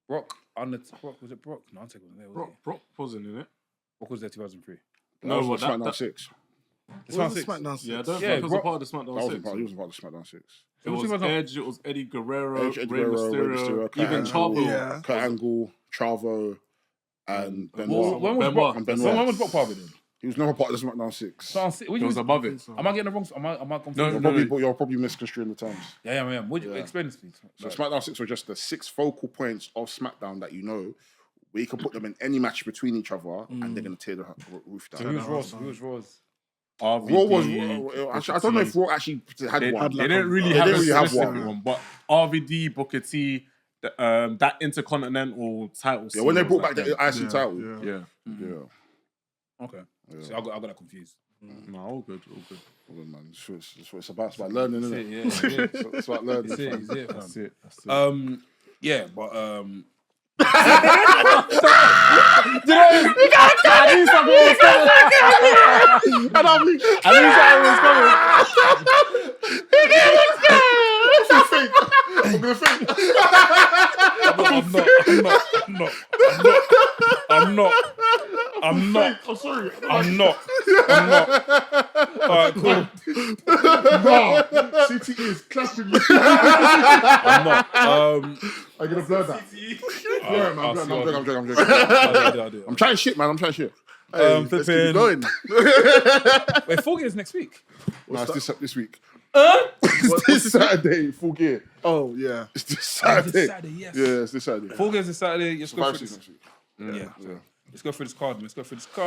Brock was it Brock? No, I'll take it. Brock wasn't in it. Brock was there 2003. No, No, was but SmackDown 6. Was it SmackDown 6? Yeah, I don't Yeah, think it was a Brock- part of the That SmackDown wasn't 6. part. He wasn't part of SmackDown 6. It was Edge, it was Eddie Guerrero, Edge, Rey Mysterio, Kurt even Angle, Chavo. Yeah. Kurt Angle, Chavo, and When Benoit. was Benoit. Brock? When was Brock part of it then? He was never part of the SmackDown 6. It was above it. Am I getting the wrong? Am I confused? No, You're probably misconstruing the terms. Yeah. Would you explain this, please? So SmackDown 6 were just the 6 focal points of SmackDown that you know, where you can put them in any match between each other, and they're going to tear the roof down. So who was Raw's? RVD, Raw was. Actually, I don't know if Raw actually had one. They didn't really They have didn't a really have specific one. one, but RVD, Booker T, that Intercontinental title. Yeah, when they scene brought was back the like IC title. yeah. Okay. So I got that confused. No, all good. Well, man, it's about learning, isn't it? Yeah. It's about learning. That's it, That's it. Yeah, but I knew something was coming. I knew I'm gonna think. I'm not. I'm sorry. I'm not. Alright, cool. CTE is clapping me. I'm not. I'm gonna blur that. Yeah, man, I'm joking. I'll do it. I'm trying shit, man. I'm trying shit. Let's keep it going. Wait, Full Gear is next week. No, it's this week. It's this Saturday, Full Gear. Oh, yeah. It's this Saturday. Yes. Yeah, it's this Saturday. Full Gear is this Saturday. Let's go Survivor through Series this. next week. Yeah. Let's go through this card. Am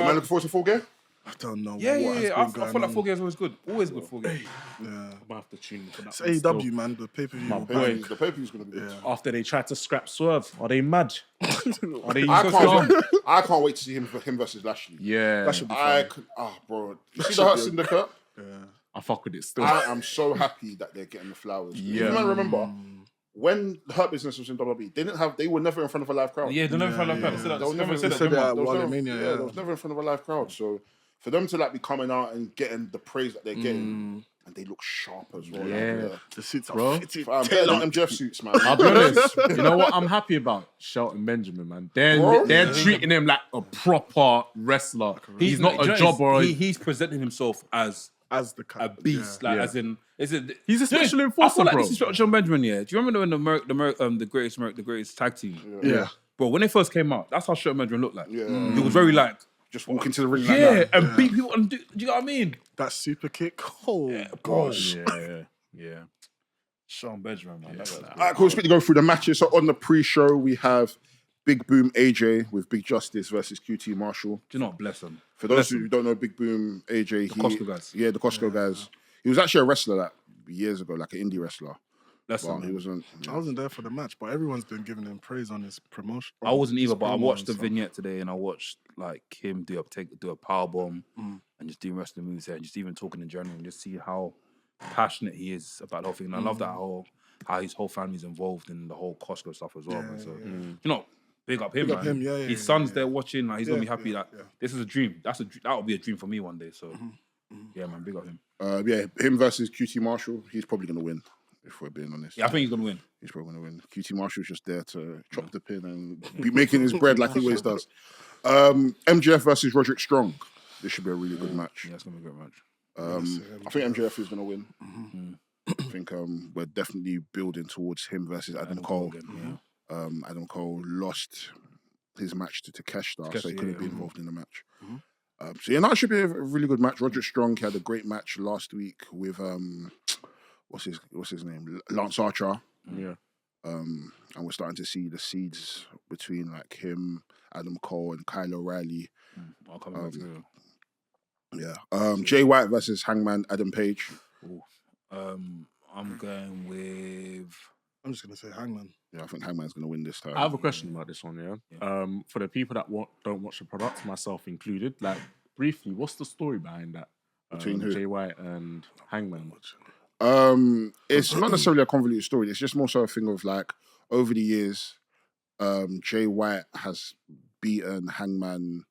I looking forward to Full Gear? I don't know Yeah. what has been I going feel like on. Full Gear is always good. Always good Full Gear. Yeah. I might have to tune into that. It's one still. AEW, man. The pay-per-view. My will boy. back. The pay-per-view's gonna be good. Yeah. After they tried to scrap Swerve, are they mad? Are they I can't wait to see him versus Lashley. Yeah, That should be I fun. could, bro. You see the Hurt Syndicate? Yeah. I fuck with it still. I am so happy that they're getting the flowers. Yeah. You might remember when the Hurt Business was in WWE, they were never in front of a live crowd. Yeah, they never found They was never said They said that at There was never- WrestleMania. yeah, they was never in front of a live crowd. So for them to like be coming out and getting the praise that they're getting, and they look sharp as well. Yeah. Like, The suits are Bro. fitted. better than MJF suits, man. I'll be honest. You know what I'm happy about? Shelton Benjamin, man. They're treating him like a proper wrestler. He's not a jobber. He's presenting himself as As the a beast, like Yeah. as in, is it? He's a special I enforcer, feel like bro. this is John Benjamin. Yeah, do you remember when the greatest tag team? Yeah. Bro, when they first came out, that's how Shelton Benjamin looked like. Yeah. He was very like, Just walk into the ring yeah, like that. and beat people. And do you know what I mean? That super kick. Oh, Gosh. Yeah. Shelton Benjamin, man. That All right, cool. Let's quickly go through the matches. So on the pre-show, we have Big Boom AJ with Big Justice versus QT Marshall. Do you know what? Bless him. For those who don't know, Big Boom AJ, the Costco guys. Yeah, the Costco guys. He was actually a wrestler like years ago, like an indie wrestler. Bless But him. he wasn't. I wasn't there for the match, but everyone's been giving him praise on his promotion. I wasn't either, but I promo watched the and stuff. vignette today, and I watched like him do a power bomb and just doing wrestling moves there, and just even talking in general, and just see how passionate he is about the whole thing. And I love that how his whole family's involved in the whole Costco stuff as well. Man. So you know, big up him, Big man. up him, yeah, his son's yeah. there watching. Like he's gonna be happy. Like yeah. this is a dream. That would be a dream for me one day. So yeah, man, big up him. Yeah, him versus QT Marshall. He's probably gonna win. If we're being honest, Yeah, I think he's gonna win. he's probably gonna win. QT Marshall's just there to chop the pin and be making his bread like he always does. MJF versus Roderick Strong. This should be a really good match. Yeah, it's gonna be a great match. I think MJF is gonna win. I think we're definitely building towards him versus Adam Cole. Again, yeah. Adam Cole lost his match to Takeshita, so he couldn't be involved in the match. So yeah, that should be a really good match. Roderick Strong had a great match last week with what's his name, Lance Archer. Yeah. And we're starting to see the seeds between like him, Adam Cole, and Kyle O'Reilly. I'll come back to Yeah. Jay White versus Hangman Adam Page. I'm going with. I'm just gonna say Hangman. Yeah, I think Hangman's gonna win this time. I have a question about this one, yeah. For the people that don't watch the product, myself included, like briefly, what's the story behind that? Between who? Jay White and Hangman. It's not necessarily a convoluted story. It's just more so a thing of like over the years, Jay White has beaten Hangman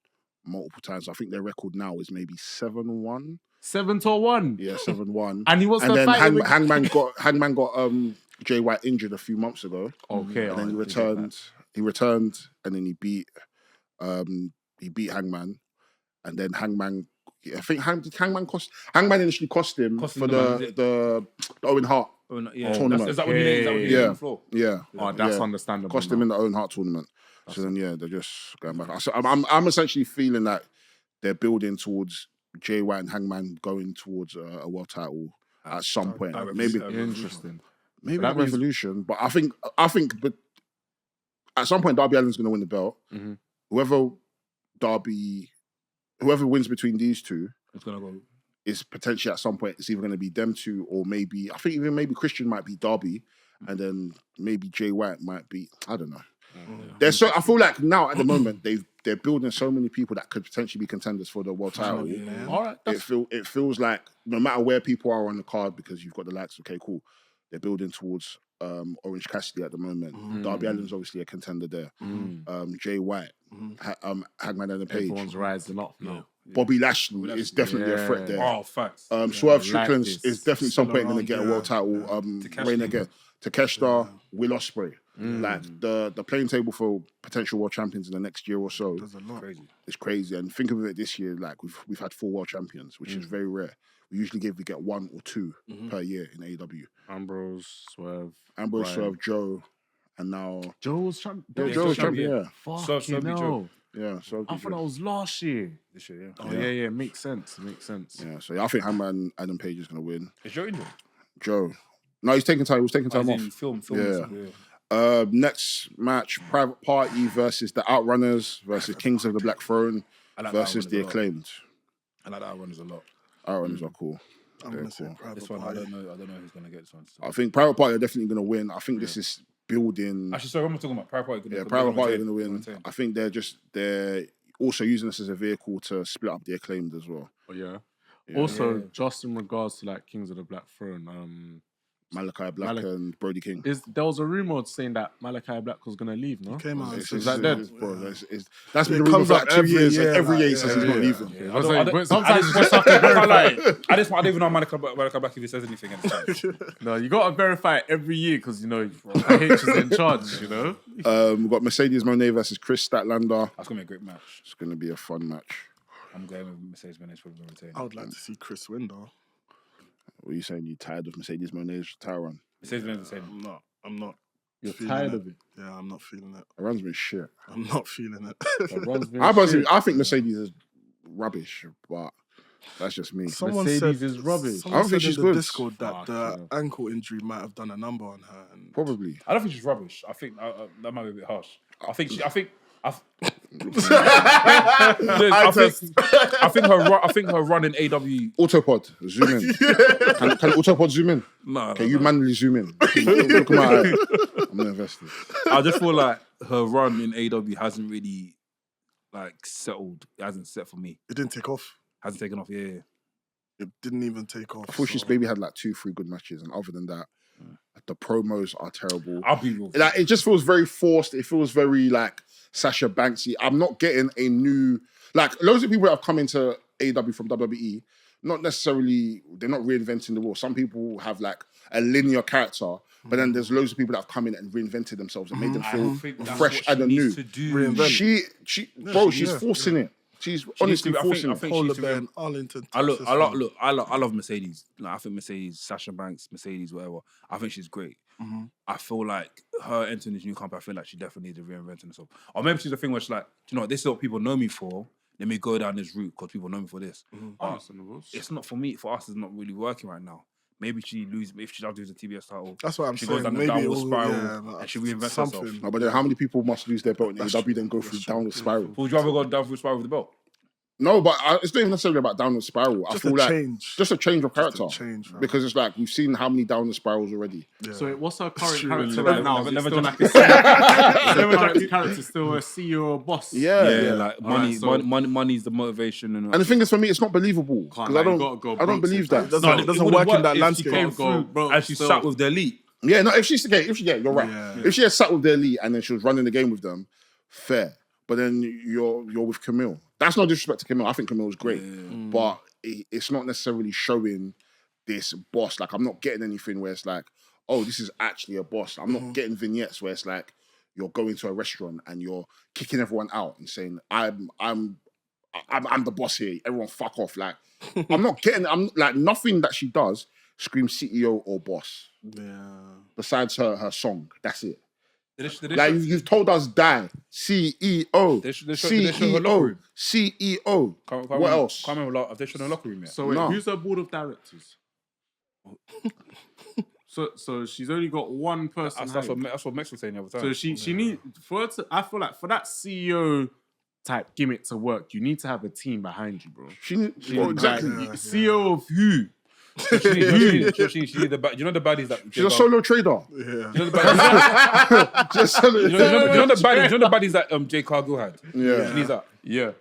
multiple times. I think their record now is maybe 7-1. 7-1. Yeah, 7-1. And he wants And to then fight with... Hangman got Jay White injured a few months ago. Okay. And then he returned He returned and then he beat Hangman, and then Hangman. I think Hangman initially cost him for the Owen Hart tournament. Is that what you mean? Is that what you mean on the floor? Yeah. Oh, that's understandable. Cost him in the Owen Hart tournament. So then, they're just going back. So I'm essentially feeling that they're building towards Jay White and Hangman going towards a world title at some point. Maybe Interesting. Maybe not Revolution, but I think but at some point Darby Allin's going to win the belt. Mm-hmm. Whoever wins between these two, it's going to go. Is potentially at some point it's either going to be them two or maybe Christian might be Darby, and then maybe Jay White might be, I don't know. I feel like now at the moment they're building so many people that could potentially be contenders for the world title. All right, it feels like no matter where people are on the card, because you've got the likes. Okay, cool. They're building towards Orange Cassidy at the moment. Darby Allin's obviously a contender there. Jay White, Hangman and Page. Everyone's rising up now. Bobby Lashley is definitely a threat there. Oh, facts. Swerve Strickland is definitely some point going to get a world title reign again. Takeshita, Will Ospreay. Like the playing table for potential world champions in the next year or so. There's a lot. It's crazy. And think of it this year, like we've had 4 world champions, which is very rare. We usually get 1 or 2 per year in AEW. Ambrose, Swerve, Joe, and now Joe's champion. Joe's champion. Yeah. Fucking hell. Yeah, so I thought that was last year. This year, Oh yeah, makes sense. Yeah, so I think Hangman Adam Page is gonna win. Is Joe injured? Joe. No, he's taking time. He was taking time off. Film. Yeah. Next match, Private Party versus the Outrunners versus Kings of the Black Throne versus the Acclaimed. I like the Outrunners a lot. Outrunners are cool. I'm gonna say Private This one, Party. I don't know who's gonna get this one. I think Private Party are definitely gonna win. I think this is building. Actually, sorry, what am I talking about? Private Party. Private Party are gonna win. I think they're also using this as a vehicle to split up the Acclaimed as well. Oh, yeah. Also, just in regards to like Kings of the Black Throne, Malachi Black and Brody King. There was a rumor saying that Malachi Black was gonna leave, no? Came out. Is that dead? That's been the rumor for like 2 years. Every year he says he's not leaving. Sometimes you just have to verify it. I don't even know Malachi Black if he says anything. No, you got to verify it every year because, you know, IH is in charge, you know? We've got Mercedes Moné versus Chris Statlander. That's going to be a great match. It's going to be a fun match. I'm going with Mercedes Moné for the retain. I would like to see Chris win though. What are you saying? You tired of Mercedes Moné's title run? Mercedes Moné's the same. I'm not. You're tired of it? Yeah, I'm not feeling it. The run's been shit. I'm not feeling it. I think Mercedes is rubbish, but that's just me. Mercedes is rubbish. I don't think she's good. Discord that the ankle injury might have done a number on her. And Probably. I don't think she's rubbish. I think that might be a bit harsh. I think her run in AW. Autopod, zoom in. Can Autopod zoom in? No. Can you manually zoom in? Look at my eye. I'm not invested. I just feel like her run in AW hasn't really like settled. It hasn't set for me. it didn't take off. Hasn't taken off. Yeah. It didn't even take off. I thought she's maybe had like 2-3 good matches, and other than that, the promos are terrible. I'll be real. Like, it just feels very forced. It feels very like Sasha Banksy. I'm not getting a new, like, loads of people that have come into AEW from WWE, not necessarily, they're not reinventing the wheel. Some people have like a linear character, but then there's loads of people that have come in and reinvented themselves and made them feel fresh and new. She's forcing it. She's honestly forcing it. Polar Bear in Arlington, I Texas. love Mercedes. Like, I think Mercedes, Sasha Banks, Mercedes, whatever. I think she's great. I feel like her entering this new company, I feel like she definitely needs to reinvent herself. Or maybe she's the thing where she's like, you know what, this is what people know me for. Let me go down this route because people know me for this. It's not for me. For us, it's not really working right now. Maybe she loses. If she does lose the TBS title, That's what I'm she saying. goes down the Maybe downward it will, spiral and she reinvents herself. No, but then how many people must lose their belt in AEW then go through downward spiral? Would you rather go downward spiral with the belt? No, but it's not even necessarily about downward spiral. Just I feel a like change. just a change of character. Right? Because it's like we've seen how many downward spirals already. Yeah. So what's her current true. character right now? Never Still done like a character, still a CEO or boss? Yeah. Like Alright, money's the motivation. And And the thing is, for me, it's not believable because I don't believe that. It doesn't work in that landscape. Came through and she sat with the elite. Yeah, no. If she's you're right. Yeah. If she had sat with the elite and then she was running the game with them, fair. But then you're with Camille. That's no disrespect to Camille. I think Camille's great, but it's not necessarily showing this boss. Like, I'm not getting anything where it's like, oh, this is actually a boss. I'm not getting vignettes where it's like, you're going to a restaurant and you're kicking everyone out and saying, I'm the boss here. Everyone fuck off. Like, I'm like, nothing that she does screams CEO or boss. Yeah. Besides her song. That's it. Like, you've told us die. CEO. They show her locker room. CEO. What else? Can't remember. Have they shown her locker room yet? So wait, No. who's her board of directors? So she's only got one person. That's what Mex was saying the other time. So she needs for her to. I feel like for that CEO type gimmick to work, you need to have a team behind you, bro. Exactly. CEO of who? She need the you know the baddies that She's a solo trader. You know the baddies. Just solo. You know the baddies that Jay Cargill had. Yeah. She needs that. Yeah.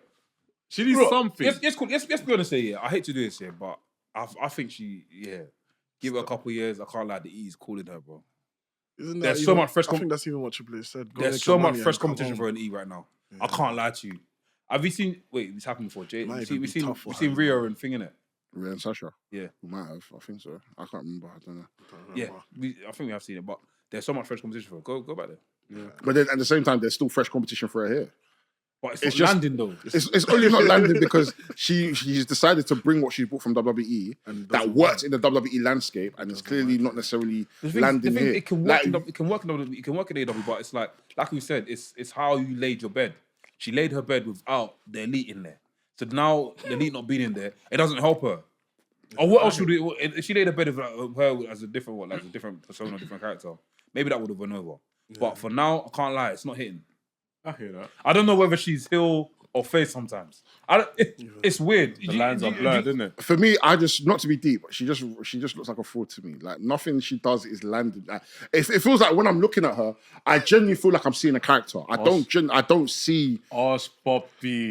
She needs something. Let's be honest here. I hate to do this here, but I think give her a couple of years. I can't lie. The E is calling her, bro. There's so much fresh. I think that's even what Triple H said. There's so much fresh competition for an E right now. Yeah. I can't lie to you. Have you seen? Wait, this happened before. Jay, we've seen Rio and thing in it. Rio and Sasha. Yeah, we might have. I think so. I can't remember. I don't know. Yeah, I think we have seen it, but there's so much fresh competition for her. Go back there. Yeah. But then at the same time, there's still fresh competition for her here. But it's just landing though. It's only not landing because she's decided to bring what she's bought from WWE that works in the WWE landscape, and it's clearly not necessarily landing here. It can work. It can work in AEW, but it's like we said, it's how you laid your bed. She laid her bed without the elite in there, so now the elite not being in there, it doesn't help her. Or what else would it? If she laid her bed with her as a different persona, different character, maybe that would have went over. Yeah. But for now, I can't lie, it's not hitting. I hear that. I don't know whether she's heel or face sometimes. It's weird. The lines are blurred, isn't it? For me, not to be deep, she just looks like a fraud to me. Like nothing she does is landed. Like, it feels like when I'm looking at her, I genuinely feel like I'm seeing a character. I don't see. Osh Poppy.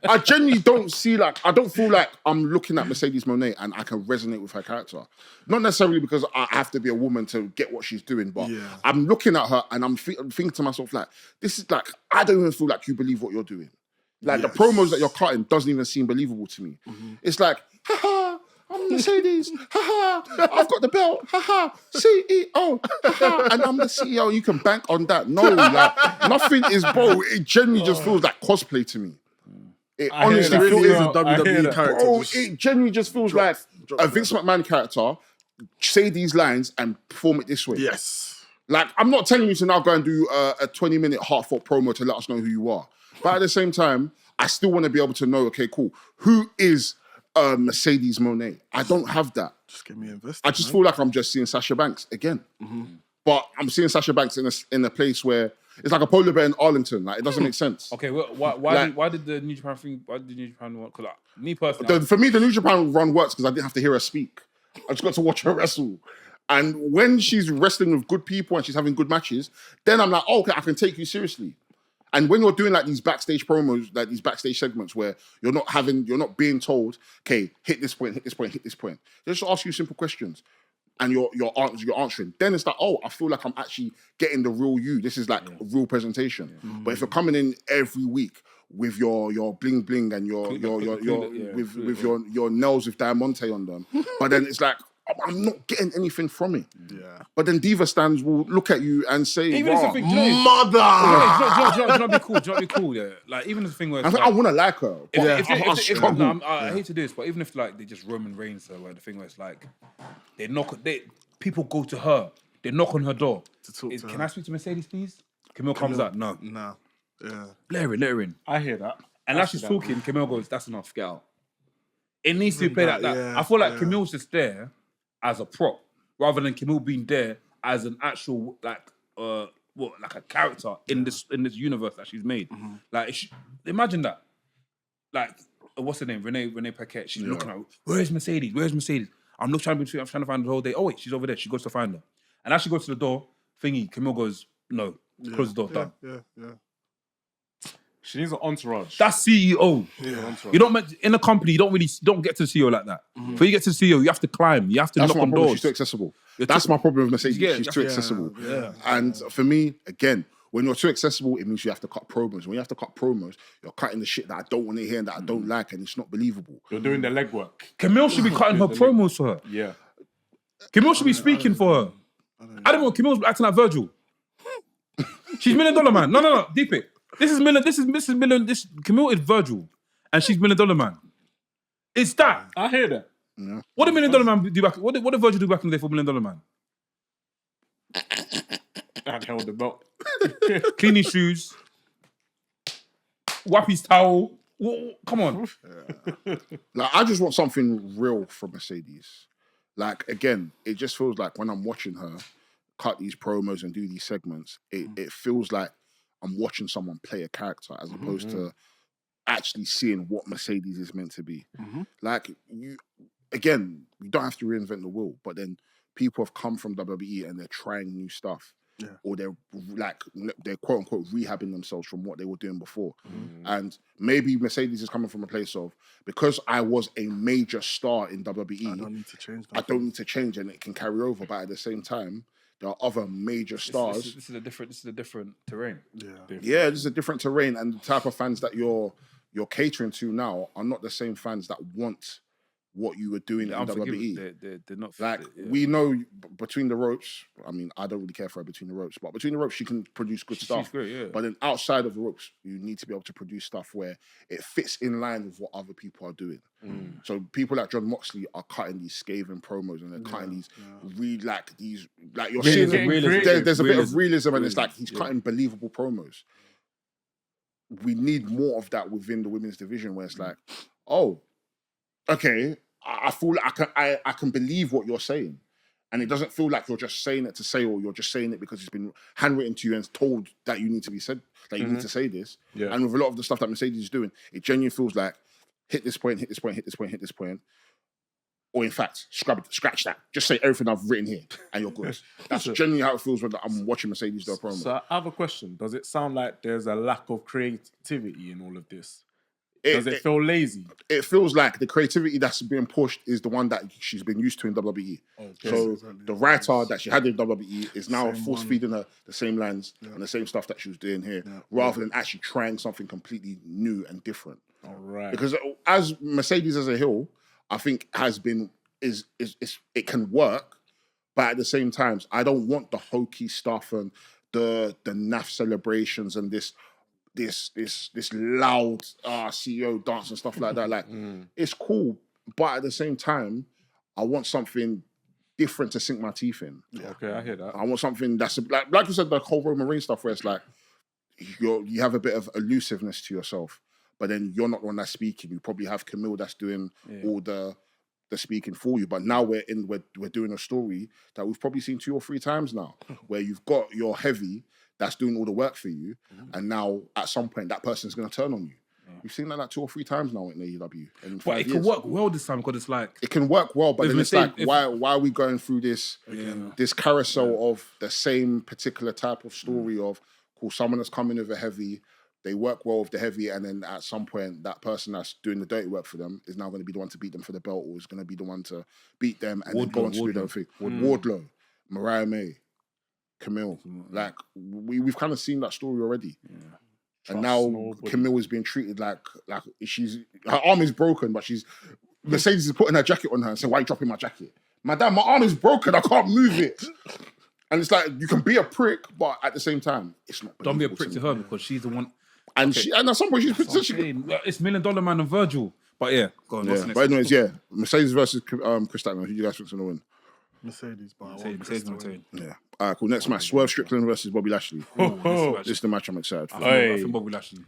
I genuinely don't see I don't feel like I'm looking at Mercedes Moné and I can resonate with her character. Not necessarily because I have to be a woman to get what she's doing, but I'm looking at her and I'm thinking to myself this is I don't even feel like you believe what you're doing. The promos that you're cutting doesn't even seem believable to me. Mm-hmm. It's like, haha, I'm Mercedes, haha, I've got the belt, haha, CEO, haha, and I'm the CEO. You can bank on that. No, nothing is, bro. It genuinely just feels like cosplay to me. It honestly feels a WWE character. Bro, it genuinely just feels like a Vince McMahon character. Say these lines and perform it this way. Yes. Like, I'm not telling you to now go and do a 20-minute heartfelt promo to let us know who you are. But at the same time, I still want to be able to know, okay, cool, who is Mercedes Moné? I don't have that. Just get me invested. I just feel like I'm just seeing Sasha Banks again. Mm-hmm. But I'm seeing Sasha Banks in a place where it's like a polar bear in Arlington. Like, it doesn't make sense. Okay, well, why did the New Japan thing? Why did the New Japan work? Because me personally, for me, the New Japan run works because I didn't have to hear her speak. I just got to watch her wrestle. And when she's wrestling with good people and she's having good matches, then I'm like, oh, okay, I can take you seriously. And when you're doing these backstage promos, these backstage segments where you're not being told, okay, hit this point, they just ask you simple questions and you're answering. Then it's like, oh, I feel like I'm actually getting the real you. This is a real presentation. Yeah. But if you're coming in every week with your bling bling and your nails with Diamante on them, but then it's like, I'm not getting anything from it. Yeah. But then Diva stands will look at you and say, mother! Do you not be cool? Do you not be cool? Yeah. Like, even the thing where I want to like her. I hate to do this, but even if they just Roman Reigns her, where the thing where it's like people go to her, they knock on her door. To talk to Can her. I speak to Mercedes, please? Camille comes out. No. Yeah. Let her in. I hear that. And as she's talking, Camille goes, that's enough, get out. It needs to be played like that. Yeah, I feel like Camille's just there as a prop, rather than Camille being there as an actual a character in this universe that she's made. Mm-hmm. Imagine that. Like, what's her name? Renee Paquette. She's looking at, where's Mercedes? I'm trying to find her the whole day. Oh wait, she's over there. She goes to find her, and as she goes to the door, Camille goes, no, close the door, done. Yeah. She needs an entourage. That's CEO. Yeah. You don't in a company. You don't get to the CEO like that. Mm-hmm. Before you get to the CEO, you have to climb. You have to knock on doors. She's too accessible. That's my problem with Mercedes. She's too accessible. Yeah. And for me, again, when you're too accessible, it means you have to cut promos. When you have to cut promos, you're cutting the shit that I don't want to hear and that I don't like, and it's not believable. You're doing the legwork. Camille should be cutting her promos for her. Yeah. Camille should be speaking for her. I don't know. Camille's acting like Virgil. She's $1 Million Man. No. Deep it. This is Camille is Virgil, and she's $1 Million Man. It's that. I hear that. Yeah. What did $1 Million Man do back? What did Virgil do back in the day for $1 Million Man? And held the belt. Clean his shoes, wipe his towel. Come on. Like, I just want something real from Mercedes. Like, again, it just feels like when I'm watching her cut these promos and do these segments, it feels like I'm watching someone play a character as opposed to actually seeing what Mercedes is meant to be. Like, you don't have to reinvent the wheel, but then people have come from WWE and they're trying new stuff. Yeah. Or they're quote unquote rehabbing themselves from what they were doing before. And maybe Mercedes is coming from a place of, because I was a major star in WWE, I don't need to change and it can carry over. But at the same time, there are other major stars. This is a different terrain. Yeah, this is a different terrain, and the type of fans that you're catering to now are not the same fans that want what you were doing in WWE. They're not like we know between the ropes. I mean, I don't really care for her between the ropes, but between the ropes, she can produce good stuff. She's great, yeah. But then outside of the ropes, you need to be able to produce stuff where it fits in line with what other people are doing. So people like John Moxley are cutting these scathing promos and they're cutting these you're seeing there's a bit of realism, and it's like he's cutting believable promos. We need more of that within the women's division, where it's like, oh, okay, I feel like I can believe what you're saying. And it doesn't feel like you're just saying it to say, or you're just saying it because it's been handwritten to you and told that you need to be said, that you need to say this. Yeah. And with a lot of the stuff that Mercedes is doing, it genuinely feels like hit this point, hit this point, hit this point, hit this point. Or in fact, scratch that. Just say everything I've written here and you're good. That's genuinely how it feels when I'm watching Mercedes do a promo. So I have a question. Does it sound like there's a lack of creativity in all of this? Does it feel lazy? It feels like the creativity that's being pushed is the one that she's been used to in WWE. Okay. So the writer that she had in WWE is now force-feeding her the same lines and the same stuff that she was doing here, rather than actually trying something completely new and different. All right. Because as Mercedes as a heel, I think it can work, but at the same time, I don't want the hokey stuff and the naff celebrations and this loud CEO dance and stuff like that. Like, it's cool, but at the same time, I want something different to sink my teeth in. Yeah. Okay, I hear that. I want something that's like you said, the whole Roman Reigns stuff, where it's like you have a bit of elusiveness to yourself, but then you're not the one that's speaking. You probably have Camille that's doing all the speaking for you. But now we're doing a story that we've probably seen 2 or 3 times now, where you've got your heavy that's doing all the work for you, and now at some point that person's going to turn on you. We've seen that like 2 or 3 times now in AEW. But it can work well this time, because it's like... It can work well, but then it's like, why are we going through this carousel of the same particular type of story of, cool, someone that's coming with a heavy, they work well with the heavy, and then at some point that person that's doing the dirty work for them is now going to be the one to beat them for the belt, or is going to be the one to beat them and then go on to do their thing. Wardlow, Mariah May, Camille. Like, we've kind of seen that story already. And now Camille is being treated like her arm is broken, but Mercedes is putting her jacket on her and saying, "Why are you dropping my jacket?" Madam, my arm is broken, I can't move it. And it's like, you can be a prick, but at the same time, it's not. Don't be a prick to her, because she's the one. And and at some point she's it's $1 Million Man and Virgil. But yeah, go on. Yeah. But anyways, Mercedes versus Chris Statler. Who do you guys think's gonna win? Mercedes, Mercedes. Yeah. All right, cool. Next match: Swerve Strickland versus Bobby Lashley. This is the match I'm excited for. I think Bobby Lashley.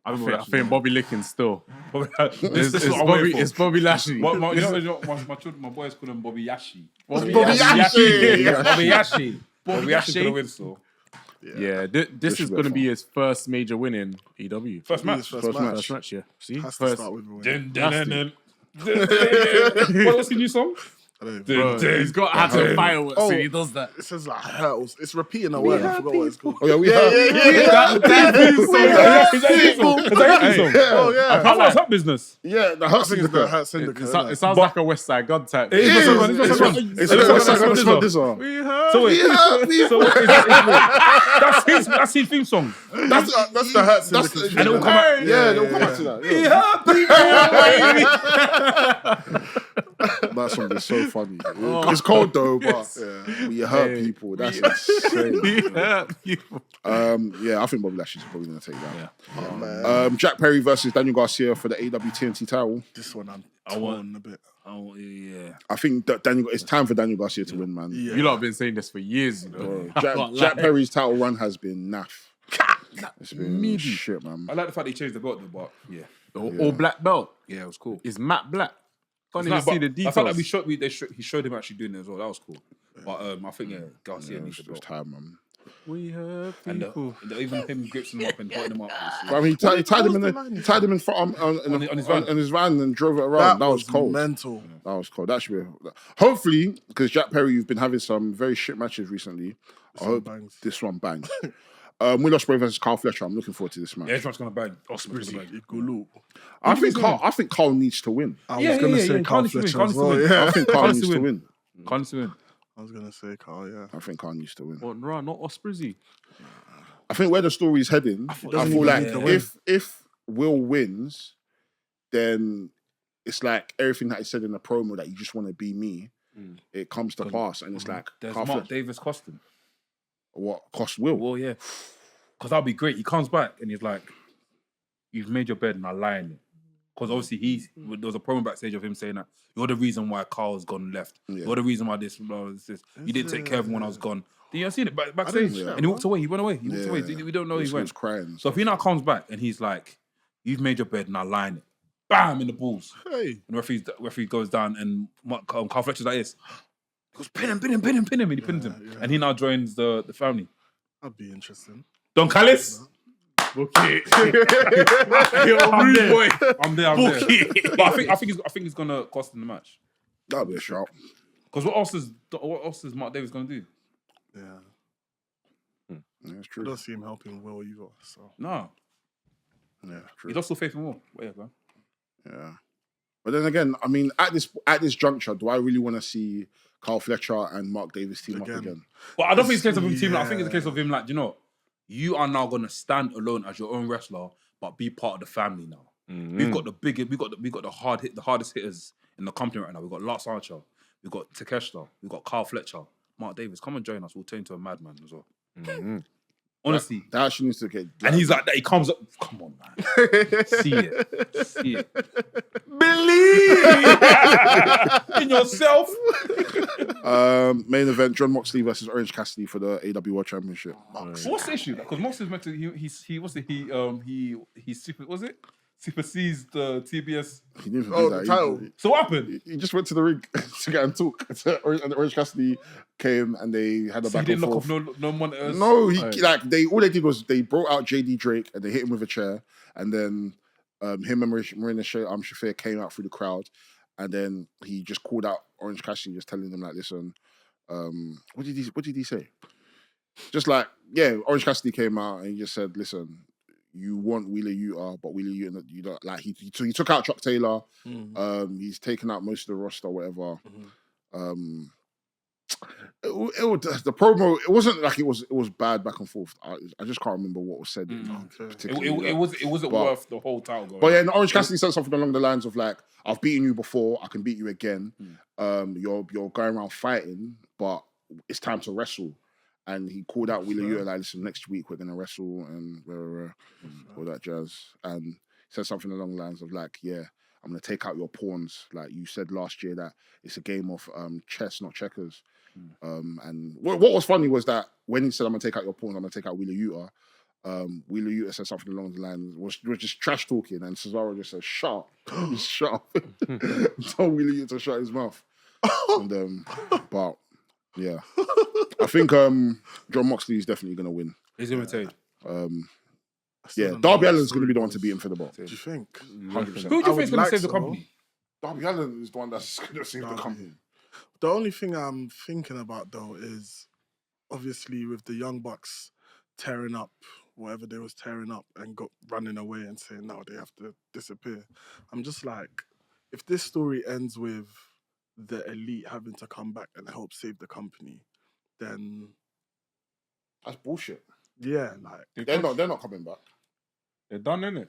I think Bobby Licking still. It's Bobby Lashley. My boys call him Bobby Yashi. Bobby Yashi. Bobby Yashi gonna win, so. Yeah, this is going to be his first major win in EW. First match, yeah. See? Has to start with a win. What's the new song? Bro, he's got had some fireworks and he does that. It says like hurdles. It's repeating a word. I forgot what it's called. Oh yeah, Oh yeah. How about that business? Yeah, the Hurt Syndicate. It sounds like a West Side Gun type. It's West Side Gun. That's his theme song. That's the Hurt Syndicate. And it'll come out. Yeah, they'll come back to that. That song is so funny. It's cold though, but you hurt people. That's insane. Yeah, people. Yeah, I think Bobby Lashley's probably gonna take that. Jack Perry versus Daniel Garcia for the AEW TNT title. This one I'm torn a bit. I think that it's time for Daniel Garcia to win, man. Yeah. You lot have been saying this for years, you know. Jack Perry's title run has been naff. It's been shit, man. I like the fact he changed the belt, though, but All black belt. yeah, it was cool. It's matte black. Can't It's even not, see but the the details. fact that he showed him actually doing it as well. That was cool. But I think Garcia needs the It's belt. time, man. We have And people. even him grips him up and putting him up. I mean, he tied him in front on his van and drove it around. That was cold. Mental. That was cold. That should be. Hopefully, because Jack Perry, you've been having some very shit matches recently. I hope this one bangs. Will Ospreay versus Carl Fletcher. I'm looking forward to this match. Yeah, everyone's gonna bang. I think Carl needs to win. I was going to say Carl Fletcher as well. I think Carl needs to win. Can't win. I was going to say Carl, yeah. I think Carl needs to win. What, not Ospreay. I think where the story's heading, I feel like if Will wins, then it's like everything that he said in the promo that you just want to be me, it comes to pass, and it's like There's Mark Davis cost him. What cost Will? Well, yeah, because that'll be great. He comes back and he's like, "You've made your bed and I lie in it." Because obviously there was a promo backstage of him saying that you're the reason why Carl's gone left. Yeah. You're the reason why this. You didn't take care of him when I was gone. Did you see it backstage? And he walked away. He went away. He walked away. We don't know he went. He was crying. So if he now comes back and he's like, "You've made your bed and I lie in it," bam in the balls. Hey. And the referee goes down and Carl Fletcher's like this. He goes, pin him, and he pins him. Yeah. And he now joins the family. That'd be interesting. Don Callis? Okay. I'm there. But I think it's gonna cost him the match. That'll be a shout. Because what else is Mark Davis gonna do? Yeah, it's true. I don't see him helping Will either. So no. Yeah, true. He lost all faith in Will. Yeah. But then again, I mean, at this juncture, do I really want to see Carl Fletcher and Mark Davis team up again? But I don't think it's a case of him teaming up. I think it's a case of him like, you know, you are now gonna stand alone as your own wrestler, but be part of the family now. Mm-hmm. We've got the hardest hitters in the company right now. We've got Lars Archer, we've got Takeshita, we've got Carl Fletcher, Mark Davis. Come and join us. We'll turn into a madman as well. Mm-hmm. Honestly, that actually needs to get. And he's like that. He comes up. Come on, man. See it. Believe in yourself. Main event: John Moxley versus Orange Cassidy for the AEW World Championship. What's the issue? Because Moxley's meant to. He supersedes the TBS. He didn't do that. The title. So what happened? He just went to the ring to get and talk. And Orange Cassidy came and they had a back and forth. He didn't knock off no monitors. No, all they did was they brought out JD Drake and they hit him with a chair, and then him and Marina Shafir came out through the crowd, and then he just called out Orange Cassidy, just telling them like, listen, what did he say? Just like, yeah, Orange Cassidy came out and he just said, listen, you want Wheeler Yuta, but Wheeler Yuta, you don't like. He took out Chuck Taylor. Mm-hmm. He's taken out most of the roster, whatever. Mm-hmm. The promo, it wasn't like it was bad back and forth. I just can't remember what was said. It wasn't worth the whole title going. But yeah, Orange Cassidy said something along the lines of like, I've beaten you before, I can beat you again. You're going around fighting, but it's time to wrestle. And he called out Wheeler Yuta like, listen, next week we're gonna wrestle and all that jazz. And he said something along the lines of like, yeah, I'm gonna take out your pawns. Like you said last year that it's a game of chess, not checkers. And what was funny was that when he said I'm gonna take out your pawns, I'm gonna take out Wheeler Yuta. Wheeler Yuta said something along the lines was just trash talking, and Cesaro just said, "Shut up, just shut up." Told Wheeler Yuta to shut his mouth. And but yeah, I think John Moxley is definitely gonna win. He's gonna take. Yeah, Darby Allin's gonna be the one to beat him for the belt. Do you think? 100%. Who do you think is gonna save the company? Darby Allin is the one that's gonna save the company. The only thing I'm thinking about though is obviously with the Young Bucks tearing up whatever they was tearing up and running away and saying no, they have to disappear. I'm just like, if this story ends with the Elite having to come back and help save the company, then that's bullshit. Yeah, like they're not coming back. They're done, innit?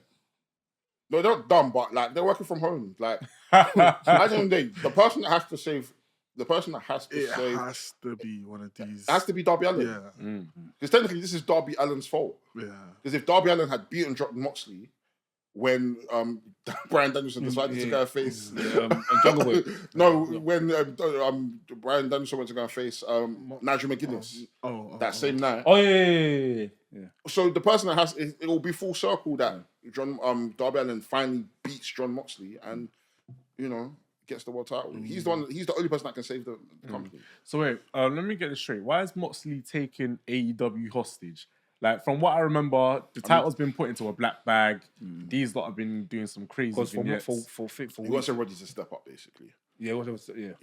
No, they're not dumb, but like they're working from home. Like, at the end of the day, the person that has to save, It has to be one of these. It has to be Darby Allin. Yeah. Because technically, this is Darby Allin's fault. Yeah. Because if Darby Allin had beaten Moxley when Bryan Danielson decided to go and face Jungle Boy. when Bryan Danielson went to go and face Nigel McGuinness that same night. Oh yeah. So the person that it will be full circle that Darby Allin finally beats John Moxley and gets the world title. He's the one. He's the only person that can save the company. So wait, let me get this straight. Why is Moxley taking AEW hostage? Like, from what I remember, the title's been put into a black bag. These lot have been doing some crazy vignettes. He wants everybody to step up, basically. Yeah,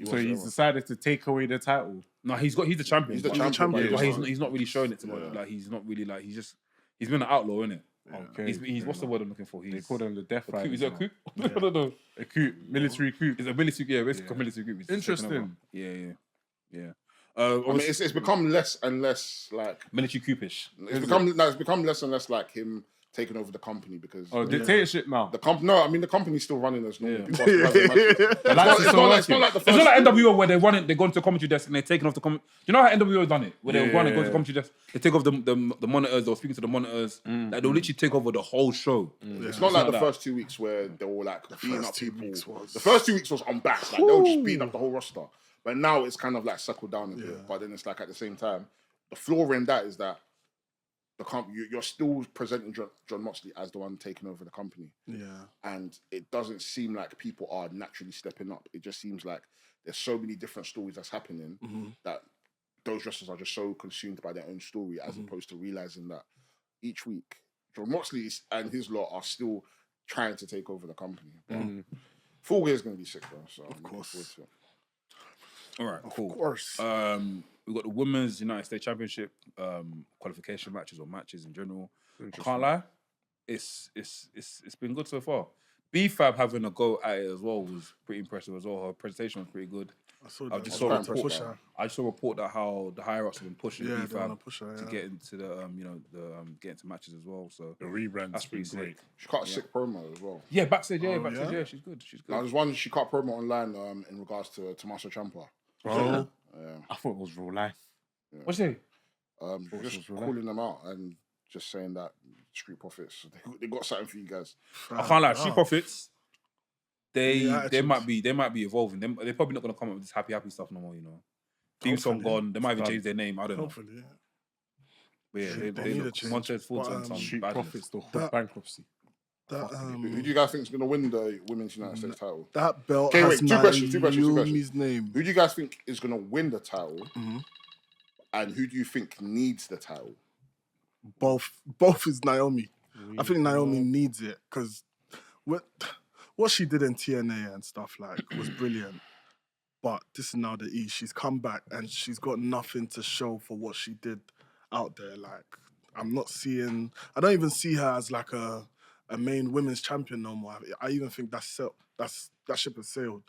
So he's decided to take away the title. No, he's the champion. He's the champion. But he's not really showing it to me. Like, he's not really like he's been an outlaw, isn't it? Okay. He's what's the word I'm looking for? They call them the Death coup. Riders. Is it a coup? Yeah. I don't know. A coup, military coup. It's a military, basically a military coup. Interesting. Yeah. I mean, it's become less and less like military coupish. It's become less and less like him taking over the company because dictatorship now. The company's still running as normal. It's not like NWO where they run it, they go into the commentary desk and they're taking off the comment. You know how NWO done it? Where they run and go to the commentary desk, they take off the monitors or speaking to the monitors. Like they'll literally take over the whole show. It's not like the first 2 weeks where they were like beating up people. The first 2 weeks was on backs, like they were just beating up the whole roster. But now it's kind of like settled down a bit. But then it's like at the same time, the flaw in that is that you're still presenting John Moxley as the one taking over the company. Yeah. And it doesn't seem like people are naturally stepping up. It just seems like there's so many different stories that's happening that those wrestlers are just so consumed by their own story as opposed to realizing that each week John Moxley and his lot are still trying to take over the company. Full Gear is going to be sick, though. So of course. All right, cool. Of course. We've got the Women's United States Championship qualification matches or matches in general. I can't lie, it's been good so far. B-Fab having a go at it as well was pretty impressive as well. Her presentation was pretty good. I just saw a report that how the higher ups have been pushing B-Fab to get into the get into matches as well. So the rebrand that's pretty great. She cut a sick promo as well. Yeah, backstage, she's good. Now, there's one she cut promo online in regards to Tommaso Ciampa. Oh, I thought it was real life. Yeah. What's it? Just calling them out and just saying that Street Profits, they got something for you guys. I can't lie, Street Profits. They might be evolving. They're probably not gonna come up with this happy stuff no more. Theme song gone. They might even change their name. I don't know. Hopefully, But yeah, they look Montez Ford and some Street badness. Profits, the whole bankruptcy. Who do you guys think is going to win the Women's United States title? That belt Okay, has wait, two questions. name. Who do you guys think is going to win the title? And who do you think needs the title? Both is Naomi. I think Naomi needs it because what she did in TNA and stuff was brilliant. But this is now the E. She's come back and she's got nothing to show for what she did out there. I don't even see her as a main women's champion no more. I even think that ship has sailed.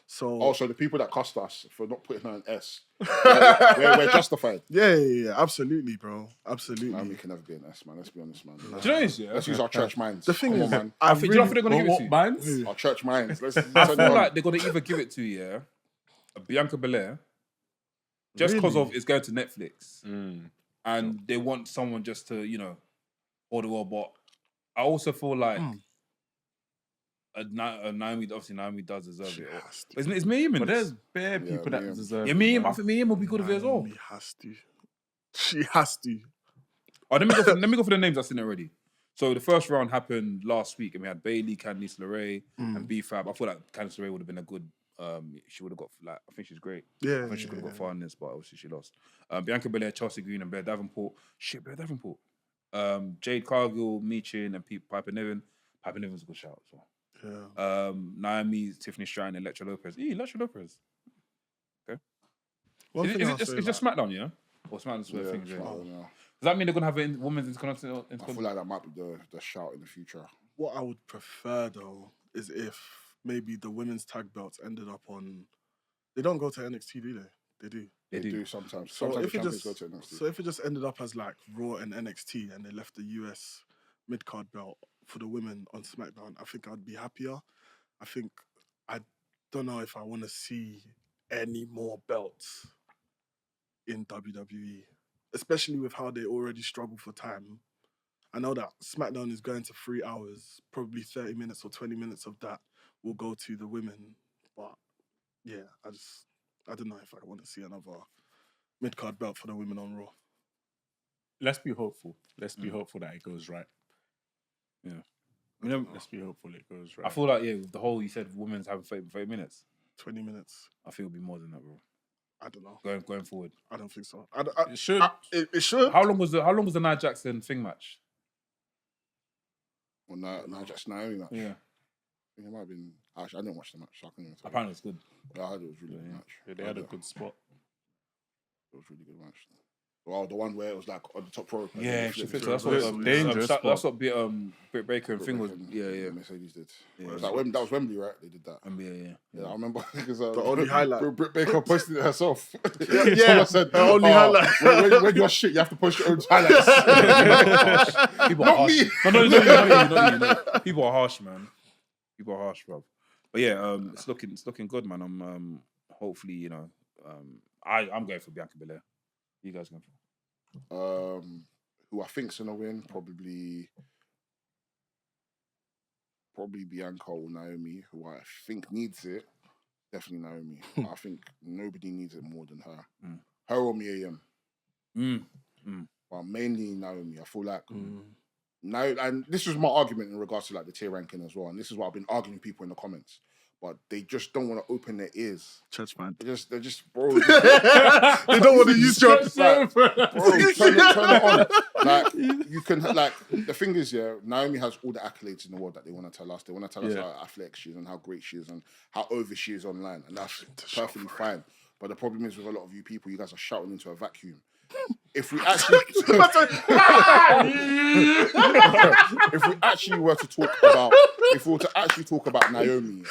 So also the people that cussed us for not putting her in S, we're justified. Yeah, absolutely, bro, absolutely. Naomi can never be an S, man. Let's be honest, man. Do you know what it is? Yeah? Let's use our church minds. The thing is, man. I think they're gonna give it to you. Minds? Our church minds. I feel like they're gonna either give it to a Bianca Belair, just because of it's going to Netflix, and they want someone just to order well. But I also feel like Naomi does deserve it. It's Miriam. But there's bare people that deserve it. Yeah, Miriam. I think Miriam will be good with it as well. Naomi has to. She has to. Oh, let me go for the names that's in it already. So the first round happened last week, and we had Bayley, Candice LeRae, and B-Fab. I thought like Candice LeRae would have been a good. She would have got I think she's great. Yeah, I think she could have got far in this, but obviously she lost. Bianca Belair, Chelsea Green, and Blair Davenport. Blair Davenport. Jade Cargill, Meechin, and Piper Niven. Piper Niven's a good shout as well. Yeah. Naomi, Tiffany Stratton, Elektra Lopez. Elektra Lopez. Okay. It's just SmackDown, yeah? Or SmackDown's where things are. Does that mean they're going to have a women's Intercontinental? I feel like that might be the shout in the future. What I would prefer, though, is if maybe the women's tag belts ended up on... They don't go to NXT, do they? They do. They do sometimes. So Sometimes if the it champions just, go to NXT. so if it just ended up as Raw and NXT and they left the US mid-card belt for the women on SmackDown, I think I'd be happier. I don't know if I want to see any more belts in WWE, especially with how they already struggle for time. I know that SmackDown is going to 3 hours, probably 30 minutes or 20 minutes of that will go to the women. But yeah, I don't know if I want to see another mid-card belt for the women on Raw. Let's be hopeful. Let's be hopeful that it goes right. Yeah. Let's be hopeful it goes right. I feel like, with the whole, you said women's having 30 minutes. 20 minutes. I think it'll be more than that, bro. I don't know. Going forward. I don't think so. It should. It should. How long was the Nia Jackson thing match? Well, Nia Jackson Naomi match. Yeah. I think it might have been. Actually, I didn't watch the match, so I couldn't even tell. Apparently it's good. Yeah, I heard it was really good match. Yeah, they had a good spot. It was really good match. Well, the one where it was like on the top rope. Yeah, she flipped. flipped. That's what dangerous that's what Britt Baker and thing was. Yeah. Mercedes did. Yeah. It was like that was Wembley, right? They did that. Yeah. I remember because The only highlight. Britt Baker posted it herself. Yeah, Someone said, the only highlight. When you're shit, you have to post your own highlights. People Not are harsh. me. No. People are harsh, man. People are harsh, bro. But yeah, it's looking good, man. I'm hopefully, I'm going for Bianca Belair. You guys going for? Who I think's gonna win? Probably Bianca or Naomi. Who I think needs it. Definitely Naomi. I think nobody needs it more than her. Her or Mia Yim. But mainly Naomi. I feel like now, and this was my argument in regards to like the tier ranking as well. And this is what I've been arguing with people in the comments. But they just don't want to open their ears. Church man. They're just bro. They don't want to use your like, bro, turn it on. Like you can like the thing is, Naomi has all the accolades in the world that they want to tell us. They want to tell us how athletic she is and how great she is and how over she is online, and that's perfectly fine. But the problem is with a lot of you people, you guys are shouting into a vacuum. If we actually, were to actually talk about Naomi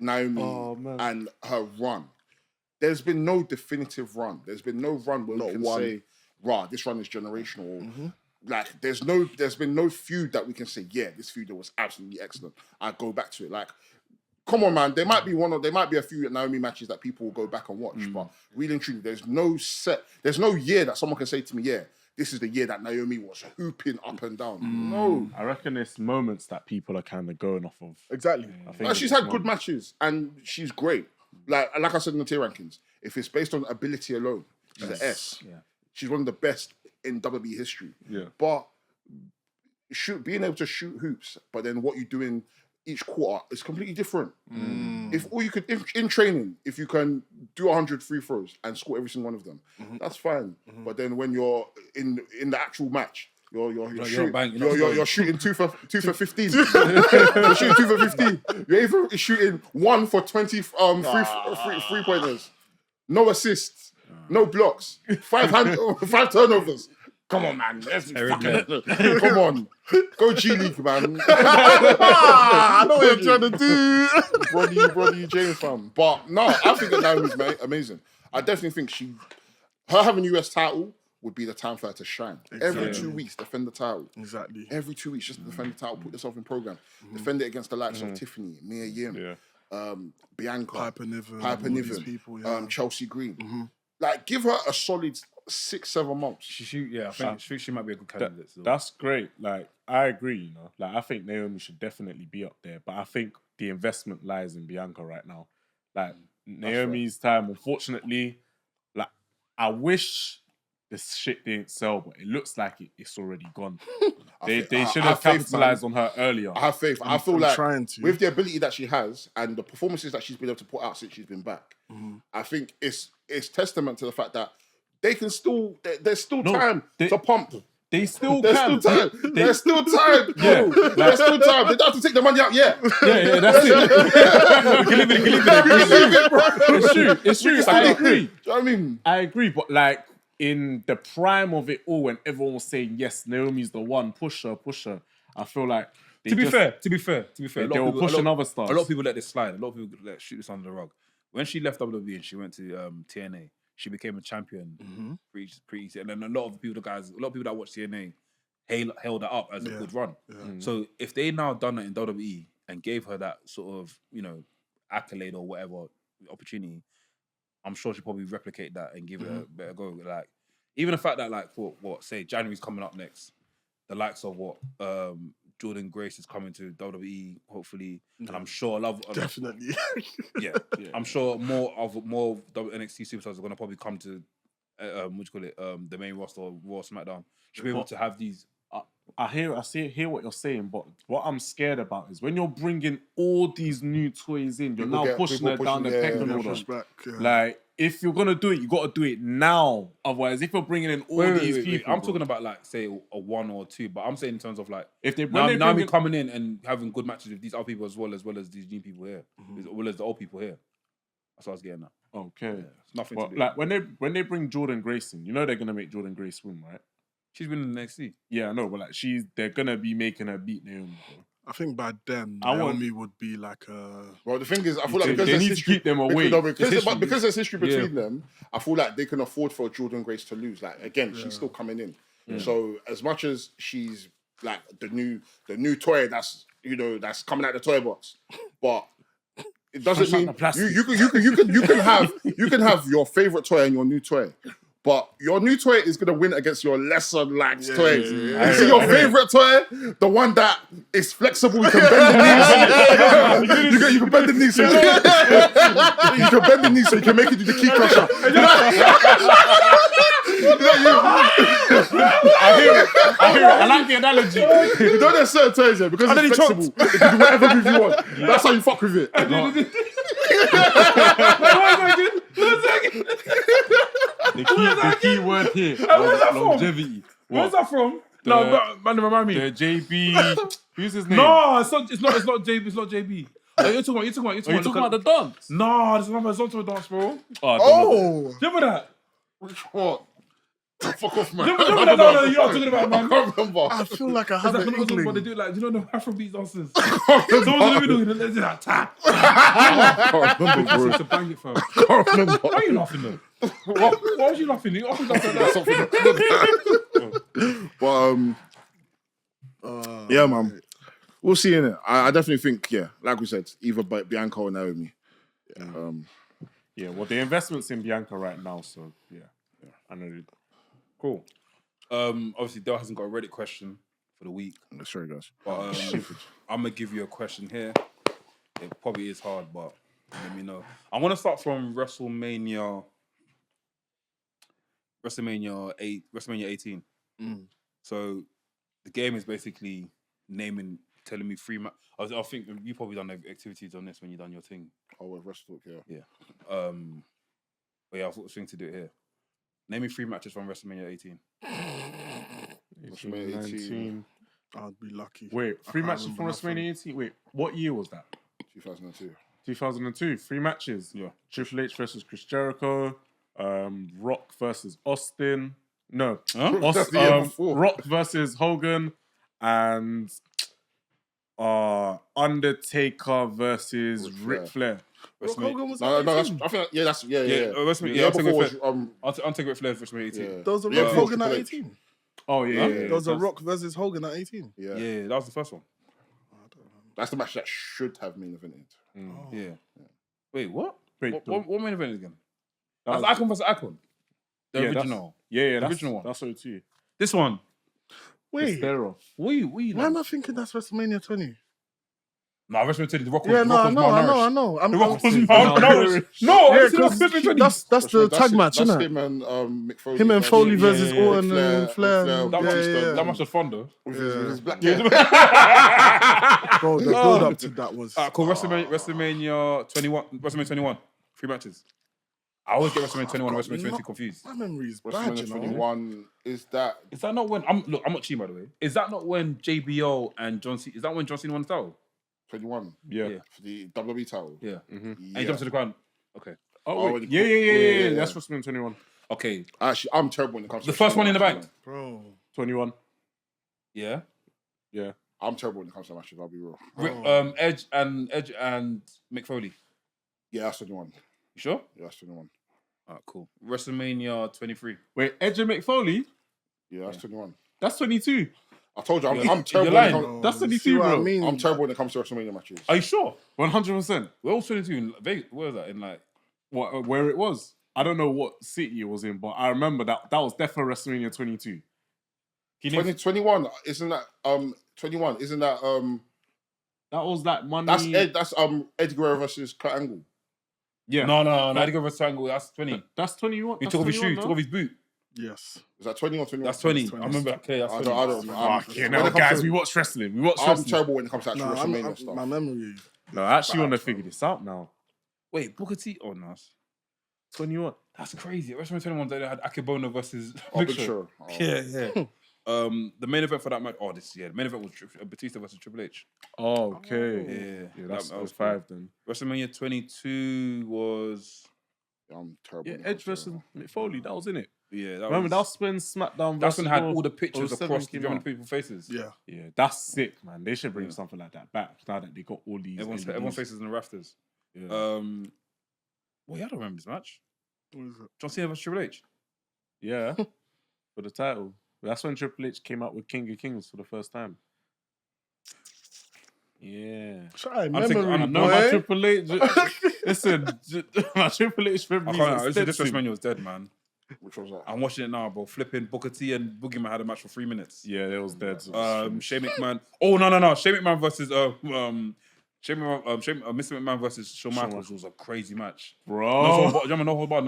and her run, there's been no definitive run. There's been no run where we can say, this run is generational. Like, there's been no feud that we can say, this feud was absolutely excellent. I go back to it. Like, come on, man. There might be a few Naomi matches that people will go back and watch, but really and truly, there's no year that someone can say to me, this is the year that Naomi was hooping up and down. No. I reckon it's moments that people are kind of going off of. Exactly. She's had good matches and she's great. Like I said in the tier rankings, if it's based on ability alone, she's an S. Yeah. She's one of the best in WWE history. Yeah. But being able to shoot hoops, but then what you do in each quarter is completely different. If in training, if you can do 100 free throws and score every single one of them, that's fine. But then when you're in the actual match, you're shooting 2 for 15. You're shooting 2 for 15. You're even shooting 1 for 20 free pointers. No assists, no blocks, 5 turnovers. Come on, man. Come on. Go G League, man. I know what you're trying to do. Brody James, fam. But no, I think that Naomi's amazing. I definitely think her having US title would be the time for her to shine. Exactly. Every 2 weeks, defend the title. Exactly. Every 2 weeks, just defend the title, put yourself in program. Defend it against the likes of Tiffany, Mia Yim, Bianca, Piper Niven, people, Chelsea Green. Like, give her a solid 6-7 months. I think she might be a good candidate. That's great. Like, I agree, Like, I think Naomi should definitely be up there. But I think the investment lies in Bianca right now. Like, Naomi's time, unfortunately, like, I wish this shit didn't sell, but it looks like it's already gone. They should have capitalized on her earlier. I have faith. I feel like with the ability that she has and the performances that she's been able to put out since she's been back, I think it's testament to the fact that they can still. There's still time to pump. They still There's can. still time. There's still time. There's still time. They don't have to take the money out yet. Yeah, that's it. We can leave it, bro. It's true. I agree. Do you know what I mean? I agree, but like in the prime of it all, when everyone was saying, yes, Naomi's the one, push her, I feel like to be fair, they were pushing other stars. A lot of people let this slide. A lot of people shoot this under the rug. When she left WWE and she went to TNA, she became a champion pretty easy. And then a lot of people that watch TNA hail that up as a good run. So if they now done that in WWE and gave her that sort of, accolade or whatever opportunity, I'm sure she'll probably replicate that and give it a better go. Like, even the fact that, like, what say January's coming up next, the likes of Jordan Grace is coming to WWE, hopefully, and I'm sure Definitely. I'm sure more NXT superstars are going to probably come to the main roster or Raw, SmackDown. Should be able to have these. I hear what you're saying, but what I'm scared about is when you're bringing all these new toys in, you're now pushing her down the pecking order. Like, if you're gonna do it, you got to do it now. Otherwise, if you're bringing in all these people, I'm talking about, like, say a 1 or 2, but I'm saying in terms of, like, if they now me coming in and having good matches with these other people as well as these new people here, as well as the old people here. That's what I was getting at. Okay, it's nothing to do. Like, when they bring Jordan Grace in, they're gonna make Jordan Grace win, right? She's been in the NXT. Yeah, I know, but like they're gonna be making her beat Naomi. Bro. I think by then Naomi would be like a. Well, the thing is, I feel like they need to keep them away. Because there's history between them, I feel like they can afford for Jordan Grace to lose. Like, again, she's still coming in. So as much as she's like the new toy that's coming out the toy box, but it doesn't mean you can have your favorite toy and your new toy. But your new toy is gonna win against your lesser liked toys. You see your favorite toy, the one that is flexible, you can bend the knees. You can bend the knees. So you can bend the knees so you can make it do the key crusher. I hear it. I like the analogy. You don't have certain toys here because it's flexible. You can do whatever move you want. That's how you fuck with it. The key word here. Longevity. Where's that from? No, man, remind me. The JB. Who's his name? No, it's not JB. It's not JB. You're talking about the dance? No, there's another Zonto dance, bro. Oh, remember that? Which one? Fuck off, man. Remember that? No, you're not talking about, man. I can't remember. I feel like I have an inkling. What they do, like, the Afrobeat dances. Someone's in the middle, and they do that tap. I can't remember, bro. To bang it, fam. I can't remember. Why are you laughing though? What was you laughing? You always laughing at that. But yeah, man. We'll see in it. I definitely think, like we said, either Bianca or Naomi. Well, the investment's in Bianca right now, so I know. Cool. Obviously, Dale hasn't got a Reddit question for the week. Sure he does. But I'm gonna give you a question here. It probably is hard, but let me know. I want to start from WrestleMania 18. So the game is basically telling me 3 matches. I think you probably done the activities on this when you done your thing. Oh, with WrestleTalk, yeah. But I thought it was thing to do it here. Name me 3 matches from WrestleMania 18. WrestleMania 18. I'd be lucky. Wait, 3 matches from WrestleMania 18? Wait, what year was that? 2002. 2002, 3 matches. Yeah. Triple H versus Chris Jericho, Rock versus Austin. No, That's the year before. Rock versus Hogan, and Undertaker versus Ric Flair. Hogan was No, that's. I think that's Undertaker was Ric Flair versus 18. There was a Rock Hogan at 18. Oh yeah. There was a Rock versus Hogan at 18. Yeah, that was the first one. that's the match that should have main evented. Yeah. Wait, what? Wait, what main event again? That's Icon versus Icon. The original. The original one. That's so too. This one. Wait, Why am I thinking that's WrestleMania 20? No, WrestleMania 20. The Rock was I know. The Rock was malnourished. No, that's the tag match, that's isn't it? him and Mick Foley. Him and Foley versus Orton and Flair. That match was fun though. With his black Bro, the build up to that was. Cool. WrestleMania 21. WrestleMania 21. 3 matches. I always get WrestleMania 21 and WrestleMania 20 confused. My memory is bad, WrestleMania 21 is that. Is that not when I'm not cheating, by the way. Is that not when JBO and John Cena? Is that when John Cena won the title? 21. Yeah. For the WWE title. Yeah. Mm-hmm. And he jumped to the ground. Okay. Oh, wait. Yeah. That's WrestleMania 21. Okay. Actually, I'm terrible when it comes to the first one in the bank. Bro. 21. Yeah. Yeah. I'm terrible when it comes to matches, I'll be real. Edge and Mick Foley. Yeah, that's 21. You sure? Yeah, that's 21. Alright, cool. WrestleMania 23. Wait, Edge and Mick Foley? Yeah, that's 21. That's 22. I told you, I'm You're terrible. lying. When it comes, That's 22, See what bro. I mean? I'm terrible when it comes to WrestleMania matches. Are you sure? 100%. We're all 22 in Vegas. Where was that? In like. What, where it was? I don't know what city it was in, but I remember that was definitely WrestleMania 22. 2021, isn't that 21? Isn't that That was like money. That's Eddie Guerrero versus Kurt Angle. Yeah. No. Eddie Guerrero versus Angle. That's 20. That's 21. He That's took off his 21, shoe. no? Took off his boot. Yes. Is that 20 or 21? That's 20. 20. I remember. Okay, that's 20. I don't. Fucking when hell, it comes guys, to- we watch wrestling. We watch I'm wrestling. terrible when it comes to actual No, WrestleMania stuff. my memory. No, I actually want to figure this out now. Wait, Booker T. Oh, no. 21. That's crazy. WrestleMania 21, they had Akebono versus Big Show. Oh. Yeah. The main event for that match. Oh, the main event was Batista versus Triple H. Oh, okay. Yeah, that was cool. 5 then. WrestleMania 22 was. I'm terrible. Yeah, when it Edge comes to- versus Mick Foley. That was in it. Yeah, Remember, that's when SmackDown. That's when it had versus all the Raw pictures 07 across the came German out. people's faces. Yeah. Yeah, that's sick, man. They should bring something like that back now that they got all these. Everyone's NDDs. faces in the rafters. Yeah. Well, yeah, I don't remember this match. What is it? John Cena versus Triple H. Yeah, for the title. That's when Triple H came out with King of Kings for the first time. Yeah. Try I'm thinking- memory, I'm- I know my boy. Triple H. Listen, my Triple H I memories can't are know. This extensive. WrestleMania was dead, man. Which was that? I'm watching it now, bro. Flipping Booker T and Boogeyman had a match for 3 minutes. Yeah, it was dead. Shane McMahon. Oh no! Shane McMahon versus Mr. McMahon versus Shawn Michaels was a crazy match. Bro. No hold bar.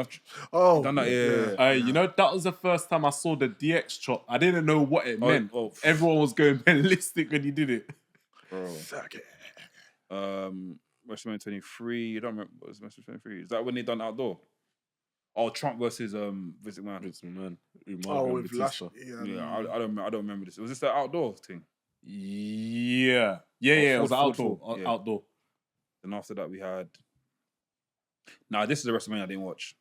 Oh, Done that, yeah. You know, that was the first time I saw the DX chop. I didn't know what it meant. oh. Everyone was going ballistic when he did it. Fuck it. WrestleMania 23. You don't remember what was WrestleMania 23? Is that when they done outdoor? Oh, Trump versus Vince McMahon. Vince McMahon. Oh, with Lash. Yeah, I don't remember this. Was this the outdoor thing? Yeah. It was Ford, outdoor. yeah. Outdoor. Then after that we had. Nah, this is the WrestleMania I didn't watch.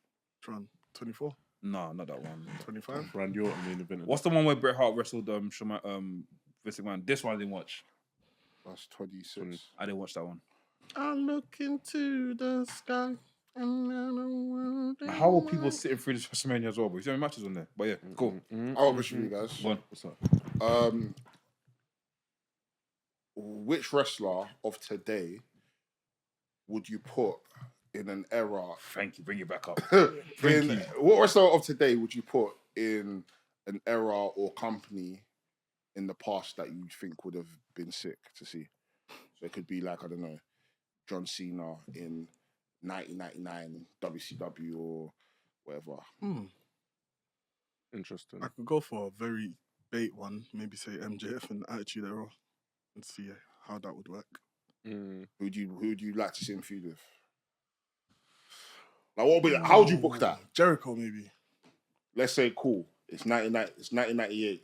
24, Nah, not that one. 25. Randy Orton main event. What's the one where Bret Hart wrestled Vince McMahon? This one I didn't watch. That's 26. I didn't watch that one. I look into the sky. How are people sitting through this WrestleMania as well? But you see how many matches on there? But yeah, cool. I'll wish you guys. Go on. What's up? Which wrestler of today would you put in an era? Thank you. Bring it back up. What wrestler of today would you put in an era or company in the past that you think would have been sick to see? So it could be like, I don't know, John Cena in 1999 WCW or whatever. Interesting. I could go for a very bait one. Maybe say MJF and Attitude Era and see how that would work. Who would you like to see him feud with? Like, how would you book that? Jericho, maybe. Let's say, cool. It's 1998.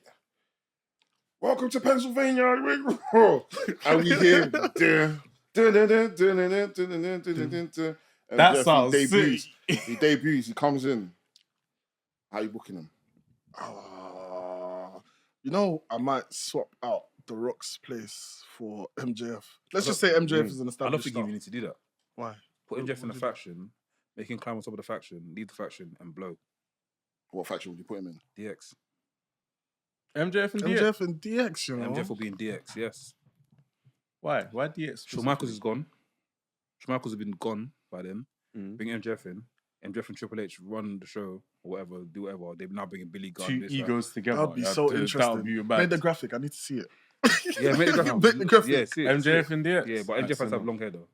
Welcome to Pennsylvania. And we hear That sounds debuts. sick. He debuts. He comes in. How you booking him? You know, I might swap out The Rock's place for MJF. Let's just say MJF is an I don't established think star. you need to do that. Why? Put MJF in What a do faction, make him climb on top of the faction, lead the faction, and blow. What faction would you put him in? DX. MJF and DX. MJF and DX, you know. MJF will be in DX, yes. Why? Why DX? Shawn Michaels is gone. Shawn Michaels has been gone by then. Mm. Bring MJF in. MJF and Triple H run the show or whatever, do whatever. They're now bringing Billy Gunn. Two this, egos together. That'd be Yeah, so that would interesting. be Make bad. the graphic. I need to see it. That. Yeah, make the graphic. Make the graphic. Yeah, see it. MJF and DX. Yeah, but MJF has to have long hair though.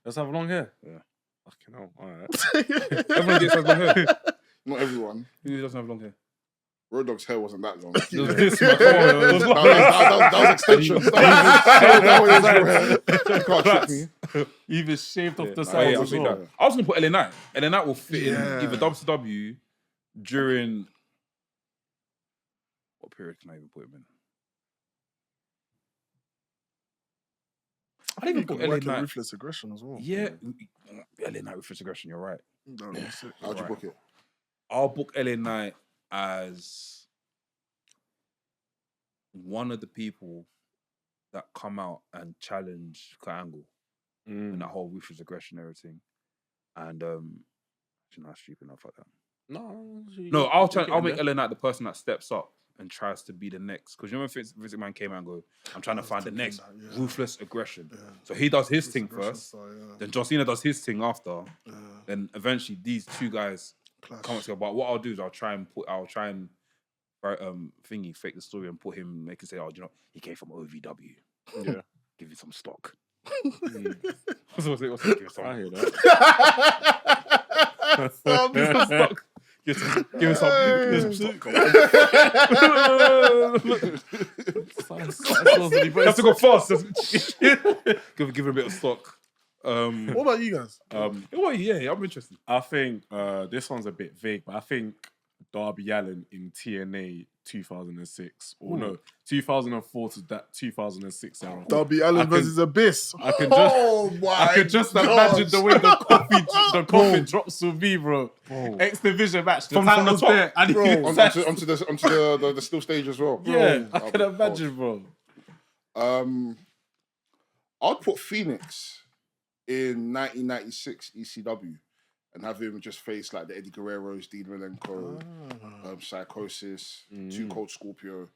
Let's have long hair. Yeah. Fucking hell. All right. Everyone gets has long hair. Not everyone. Who doesn't have long hair? Road Dogg's hair wasn't that long. It was this man. Come on, it was long. That was extension. That was hair. You can't trick me. Even shaved off the Oh, sides yeah, as I, well. I was going to put LA Knight. LA Knight will fit Yeah. in either WCW during... What period can I even put him in? I I think think I you put could LA work in Knight. Ruthless Aggression as well. Yeah, LA Knight with aggression, you're right. That would be sick. How'd you Right. book it? I'll book LA Knight as one of the people that come out and challenge Kurt Angle and that whole ruthless aggression and everything. And actually, no, that's stupid enough like that. No, No, I'll make LA Knight the person that steps up and tries to be the next. Because you know when Vince McMahon came out and go, I'm trying to find the next ruthless aggression. Yeah. So he does his thing first. So, yeah. Then John Cena does his thing after. Then eventually these two guys Clash. come together. But what I'll do is I'll try and fake the story and put him, make it say, oh, you know, he came from OVW. Yeah. Give you some stock. What's it? Give you some. I hear that. Give you some stock. Give him some stock. You have to go fast. Give him a bit of stock. What about you guys? Yeah, I'm interested. I think this one's a bit vague, but I think Darby Allin in TNA 2006 or no 2004 to that 2006 era. Darby Allin versus Abyss. I could just God. imagine the way the coffee drops will be, bro. X Division match, the From the title's top. there, and Bro, he's onto the still stage as well. yeah, I Oh, can of imagine, bro. I'd put Phoenix in 1996 ECW and have him just face like the Eddie Guerreros, Dean Malenko, Psychosis, Too Cold Scorpio.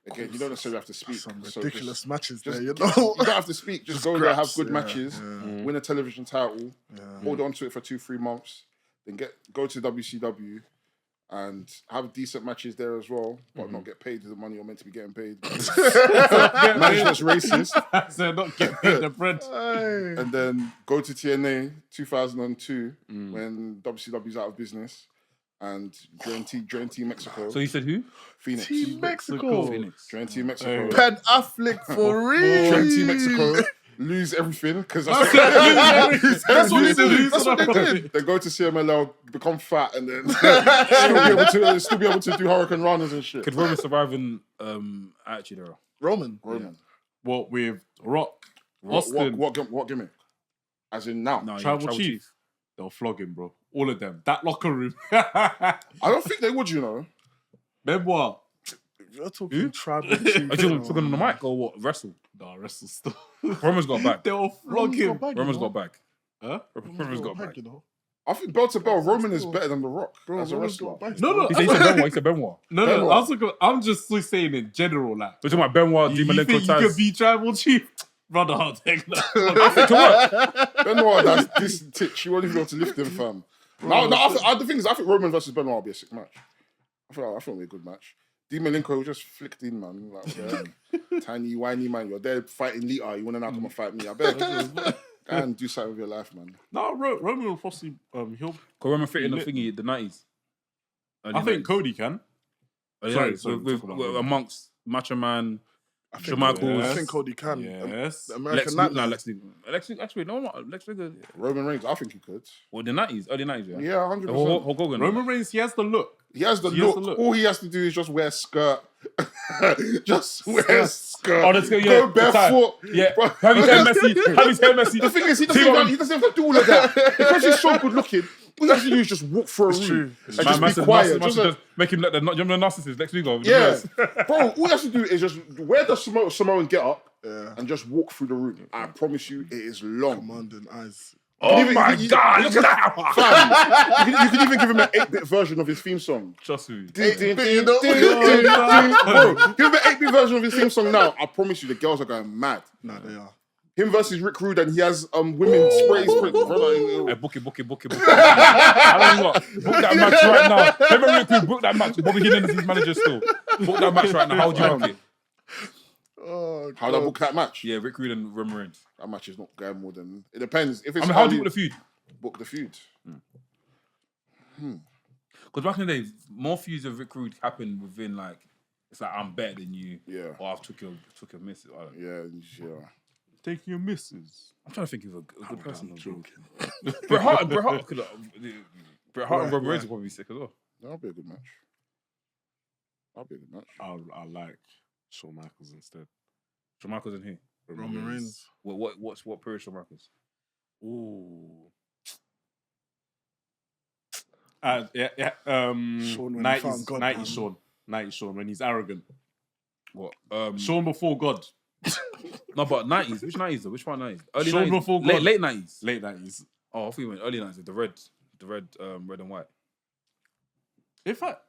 Again, you don't necessarily have to speak. Some so ridiculous matches just, there, you you know. don't have to speak. Just go there, have good matches, Yeah. win a television title, Yeah. hold on to it for 2-3 months, then go to WCW and have decent matches there as well, but not get paid the money you're meant to be getting paid. Management's racist. So not get paid the bread. And then go to TNA 2002 when WCW's out of business and join Team Mexico. So you said who? Phoenix. Team Mexico. Phoenix. Join Team Mexico. Ben Affleck for real. Join Team Mexico. Lose everything because that's what they did. That's what they did. Then go to CMLL, become fat, and then still be able to do Hurricane Runners and shit. Could Roman survive in Attitude Era? Roman. What with Rock, Austin, What gimmick? As in now? No, Tribal Chief? They'll flog him, bro. All of them. That locker room. I don't think they would, you know. Memoir. You're talking tribal chief. Are you talking on the mic or what? Wrestle? Nah, wrestle stuff. Roman's got back. They'll flog him. Roman's got back. Huh? Roman's got back. You know. I think bell to bell, Roman is better than The Rock as a Roman's wrestler. got back. No. He said Benoit. He said Benoit. No. Benoit. I was looking, I'm just saying in general, like. We're talking about Benoit, You think Malenko, you Taz. could be tribal chief? Brother, I'll take that. Benoit, that's this titch. You won't even be able to lift him, fam. No, the thing is, I think Roman versus Benoit will be a sick match. I think it'll be a good match. Dean Malenko just flicked in, man. Like, tiny, whiny man. You're there fighting Lita. You want to now come and fight me? I bet. Go and do something with your life, man. No, Roman will possibly he'll. Could Roman fit in the thingy, the 90s? I think Cody can. Sorry, sorry, with talk about Roman. amongst Macho Man, I Shawn Michaels. think Cody can. Yes. The Lex American Luger. Nightmare. Lex Luger. Actually, no, not Lex Luger. Roman Reigns, I think he could. Well, the 90s, early 90s, yeah. Yeah, 100%. Hulk Hogan. Roman Reigns, he has the look. He has the He has look. the look. All he has to do is just wear a skirt. Just wear a skirt. Oh, that's good, yeah. Go barefoot. Yeah. Bro. Have his hair messy. Have his hair messy. The thing is, he doesn't have to do all of that. Because he's so good looking, all he has to do is just walk through a room. And just be quiet. Just make him like the narcissist, Lex Luger. yeah. Bro, all he has to do is just wear the Samoan get up and just walk through the room. I promise you, it is long. Commanding eyes. Oh my God, look at that. Fam, you could even give him an 8-bit version of his theme song. Trust me. Bro, give him an 8-bit version of his theme song now. I promise you, the girls are going mad. Nah, they are. Him versus Rick Rude, and he has women spray. Hey, book it. I don't know what. Book that match right now. Remember Rick Rude, book that match. Bobby Heenan is his manager still. Book that match right now. How would you book it? Oh, How do I book that match? Yeah, Rick Rude and Roman Reigns. That match is not going more than. It depends. If it's How do you book the feud? Book the feud. Because back in the day, more feuds of Rick Rude happened within like, it's like I'm better than you. Yeah. Or I've took your miss. I don't know. Yeah. Taking your misses. I'm trying to think of a good person. joking. Bret Hart and Roman Reigns would probably be sick as well. That'll be a good match. I like Shawn Michaels instead. Shawn Michaels in here. Roman Reigns. What period Shawn Michaels? Ooh. Shawn when he found 90s, God, 90s man. Shawn. 90s Shawn when he's arrogant. What? Shawn before God. No, but 90s. Which 90s though? Which one 90s? Early Shawn 90s. before God. Late 90s. Late 90s. Oh, I thought you meant early 90s. The red, red and white. In fact,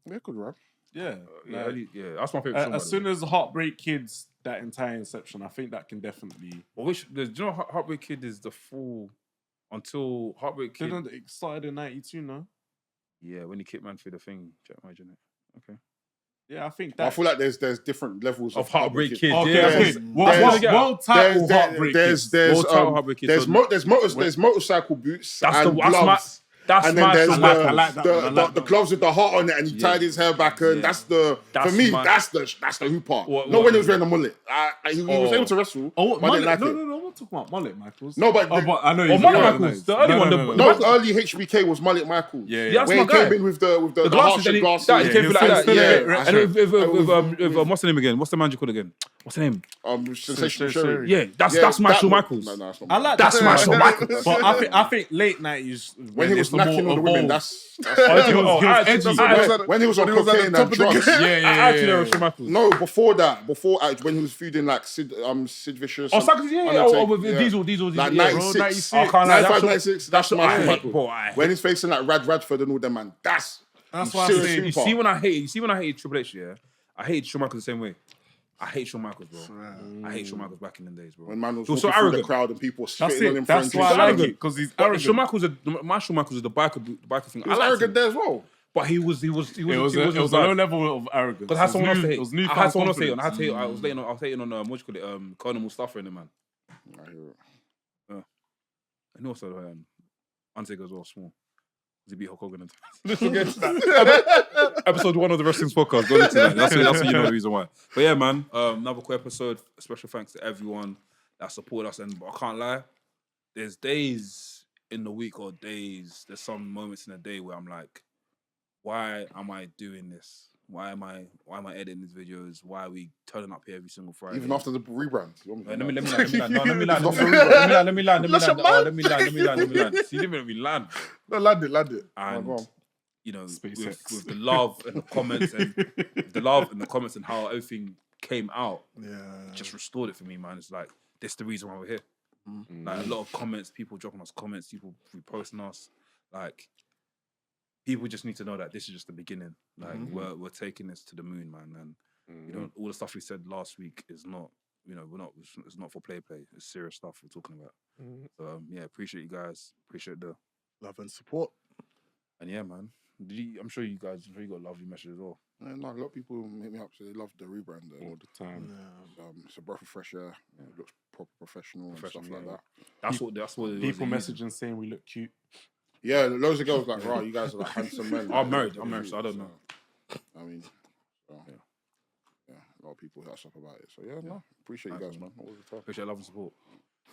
Yeah, good rap. Yeah. That's my favorite song. As soon as Heartbreak Kids, that entire inception, I think that can definitely. Do you know Heartbreak Kid is the full until Heartbreak Kid? Didn't it started in '92, no? Yeah, when he kicked man through the thing, imagine it. Okay. Yeah, I think I that. feel like there's different levels Of Heartbreak Kid. Okay. Yeah. World title Heartbreak Kids. There's motorcycle boots and gloves. That's And then there's the the gloves with the heart on it, and he tied his hair back, and that's the who part. Not when he was wearing a mullet. He was able to wrestle. Oh, but I didn't like no, it. I'm not talking about Mullet Michaels. No, but I know. Mullet Michaels. The early one. Early HBK was Mullet Michaels. Yeah, that's where my he guy. came in with the glasses. glasses. He came in like that. Yeah. And what's the name again? What's the man you called again? What's the name? Sensational Sherry. Yeah, that's Marshall Michaels. No, that's not. I like That's that. Marshall Michaels. But I think late '90s when he was knocking on the women. That's he was edgy. when he was on cocaine and drugs. Yeah. No, before that, when he was feuding like Sid Vicious. With Diesel. Like yeah. 96. I can't lie, 95, 96. That's Marshall Michaels. Bro, When he's facing like Radford and all them, man, that's what I'm saying. You see when I hated Triple H, yeah? I hated Shawn Michaels the same way. I hate Shawn Michaels, bro. I hate Shawn Michaels back in the days, bro. When man was he was so walking through arrogant. the crowd and people were That's spitting on him. it. That's why I like it, because he's arrogant. Shawn Michaels, my Shawn Michaels is the biker thing. He was arrogant there as well. But he was It was a low level of arrogance. Because I had someone else to hate. I had someone else to hate. I was hating on what you call it, Colonel Mustafa in it, man. I hear it. And also Undertaker as well, small. He beat Hulk Hogan. Episode 1 of the Wrestling's podcast. Go listen to that. That's what you know the reason why. But yeah, man, another cool episode. Special thanks to everyone that supported us. And I can't lie, there's days in the week or days, there's some moments in the day where I'm like, why am I doing this? Why am I editing these videos? Why are we turning up here every single Friday? Even after the rebrand. Let me land. See, you didn't let me land. No, land it. And you know, with the love and the comments and how everything came out, it just restored it for me, man. It's like this is the reason why we're here. Like a lot of comments, people dropping us comments, people reposting us, like. People just need to know that this is just the beginning. Like we're taking this to the moon, man. And you know, all the stuff we said last week is not, it's not for play. It's serious stuff we're talking about. So appreciate you guys. Appreciate the love and support. And yeah, man. I'm sure you got a lovely message as well. Yeah, no, a lot of people hit me up, so they love the rebrand all the time. It's a breath of fresh air. It looks proper professional and stuff like that. That's what people messaging saying we look cute. Yeah, loads of girls like, right, you guys are like handsome men. I'm married, so I don't know. I mean, a lot of people hit us up about it. So appreciate you guys, man. Appreciate love and support.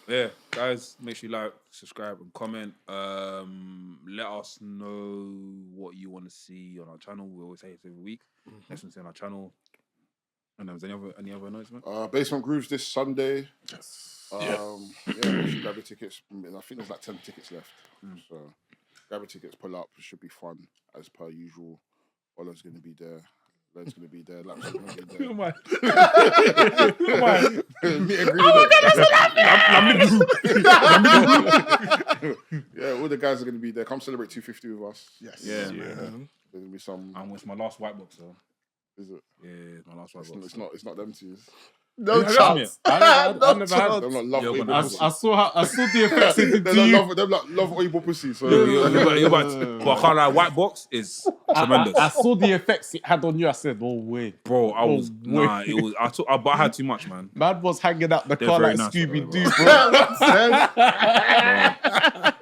Yeah, guys, make sure you like, subscribe, and comment. Let us know what you want to see on our channel. We always say it every week. Next one's on our channel. And there's any other announcement? Basement Grooves this Sunday. Yes. Grab your tickets. I think there's like 10 tickets left. So grab your tickets, pull up. It should be fun as per usual. Ola's going to be there. Len's going to be there. Lap's going to be there. Who am I? Meet and greet. All the guys are going to be there. Come celebrate 250 with us. Yes. Yeah, man. There's going to be some. And it's my last white box, though. Is it? Yeah, it's my last white box. It's not them twos. No chance. I never had. Them love Oibo pussy. I saw the effects it did to you. Them love Oibo pussy. So But I can't lie, white box is tremendous. I saw the effects it had on you. I said, "Oh wait, bro." I was it was. But I had too much, man. Man was hanging out the They're car very like nice, Scooby Doo, bro.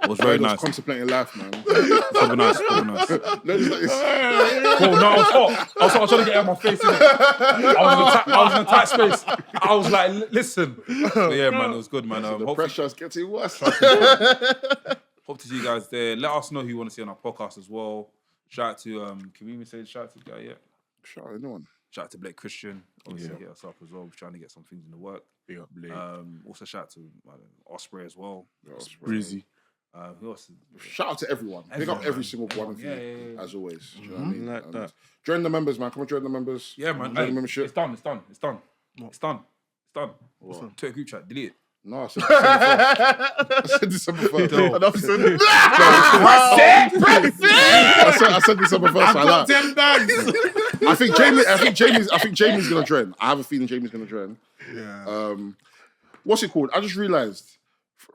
It was very nice. Contemplating life, man. Super nice. No, it's like this. Bro, no, I was hot. I was trying to get out of my face. I was in a tight space. I was like, listen. But yeah, man, it was good, man. The pressure's getting worse. Hope to see you guys there. Let us know who you want to see on our podcast as well. Shout out to, can we even say shout out to the guy yet? Shout out to anyone. Shout out to Blake Christian. Obviously, hit us up as well. We're trying to get some things in the work. Big up, Blake. Also, shout out to Osprey as well. Breezy. Who else? Shout out to everyone. Pick up every single one of you, as always. Do you know what I mean? Like that. Join the members, man. Come on, join the members. Yeah, man. Join the membership. It's done. It's done. To a group chat. Delete it. No, I said December 1st. Enough said. I said December 1st. I got 10 bags. I think Jamie's gonna join. I have a feeling Jamie's gonna join. Yeah. What's it called? I just realised.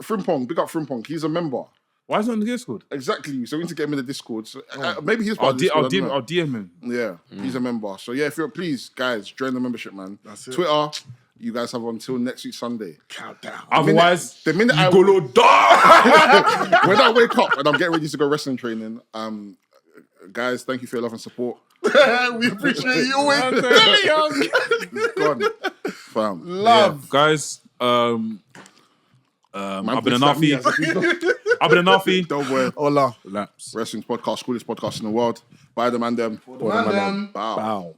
Frimpong, big up Frimpong. He's a member. Why is it on the Discord? Exactly. So we need to get him in the Discord. So, maybe he's part of the Discord. I'll DM him. Yeah, he's a member. So yeah, if you're please, guys, join the membership, man. That's it. Twitter, you guys have until next week Sunday. Countdown. Otherwise, the minute you go die. when I wake up and I'm getting ready to go wrestling training, guys, thank you for your love and support. We appreciate you always. Gone. Fam. Love. Guys, I've been an Alfie. I've been an Alfie. Don't worry. Hola. Laps. Wrestling's podcast, coolest podcast in the world. By the Mandem. Mandem. Bow. Bow.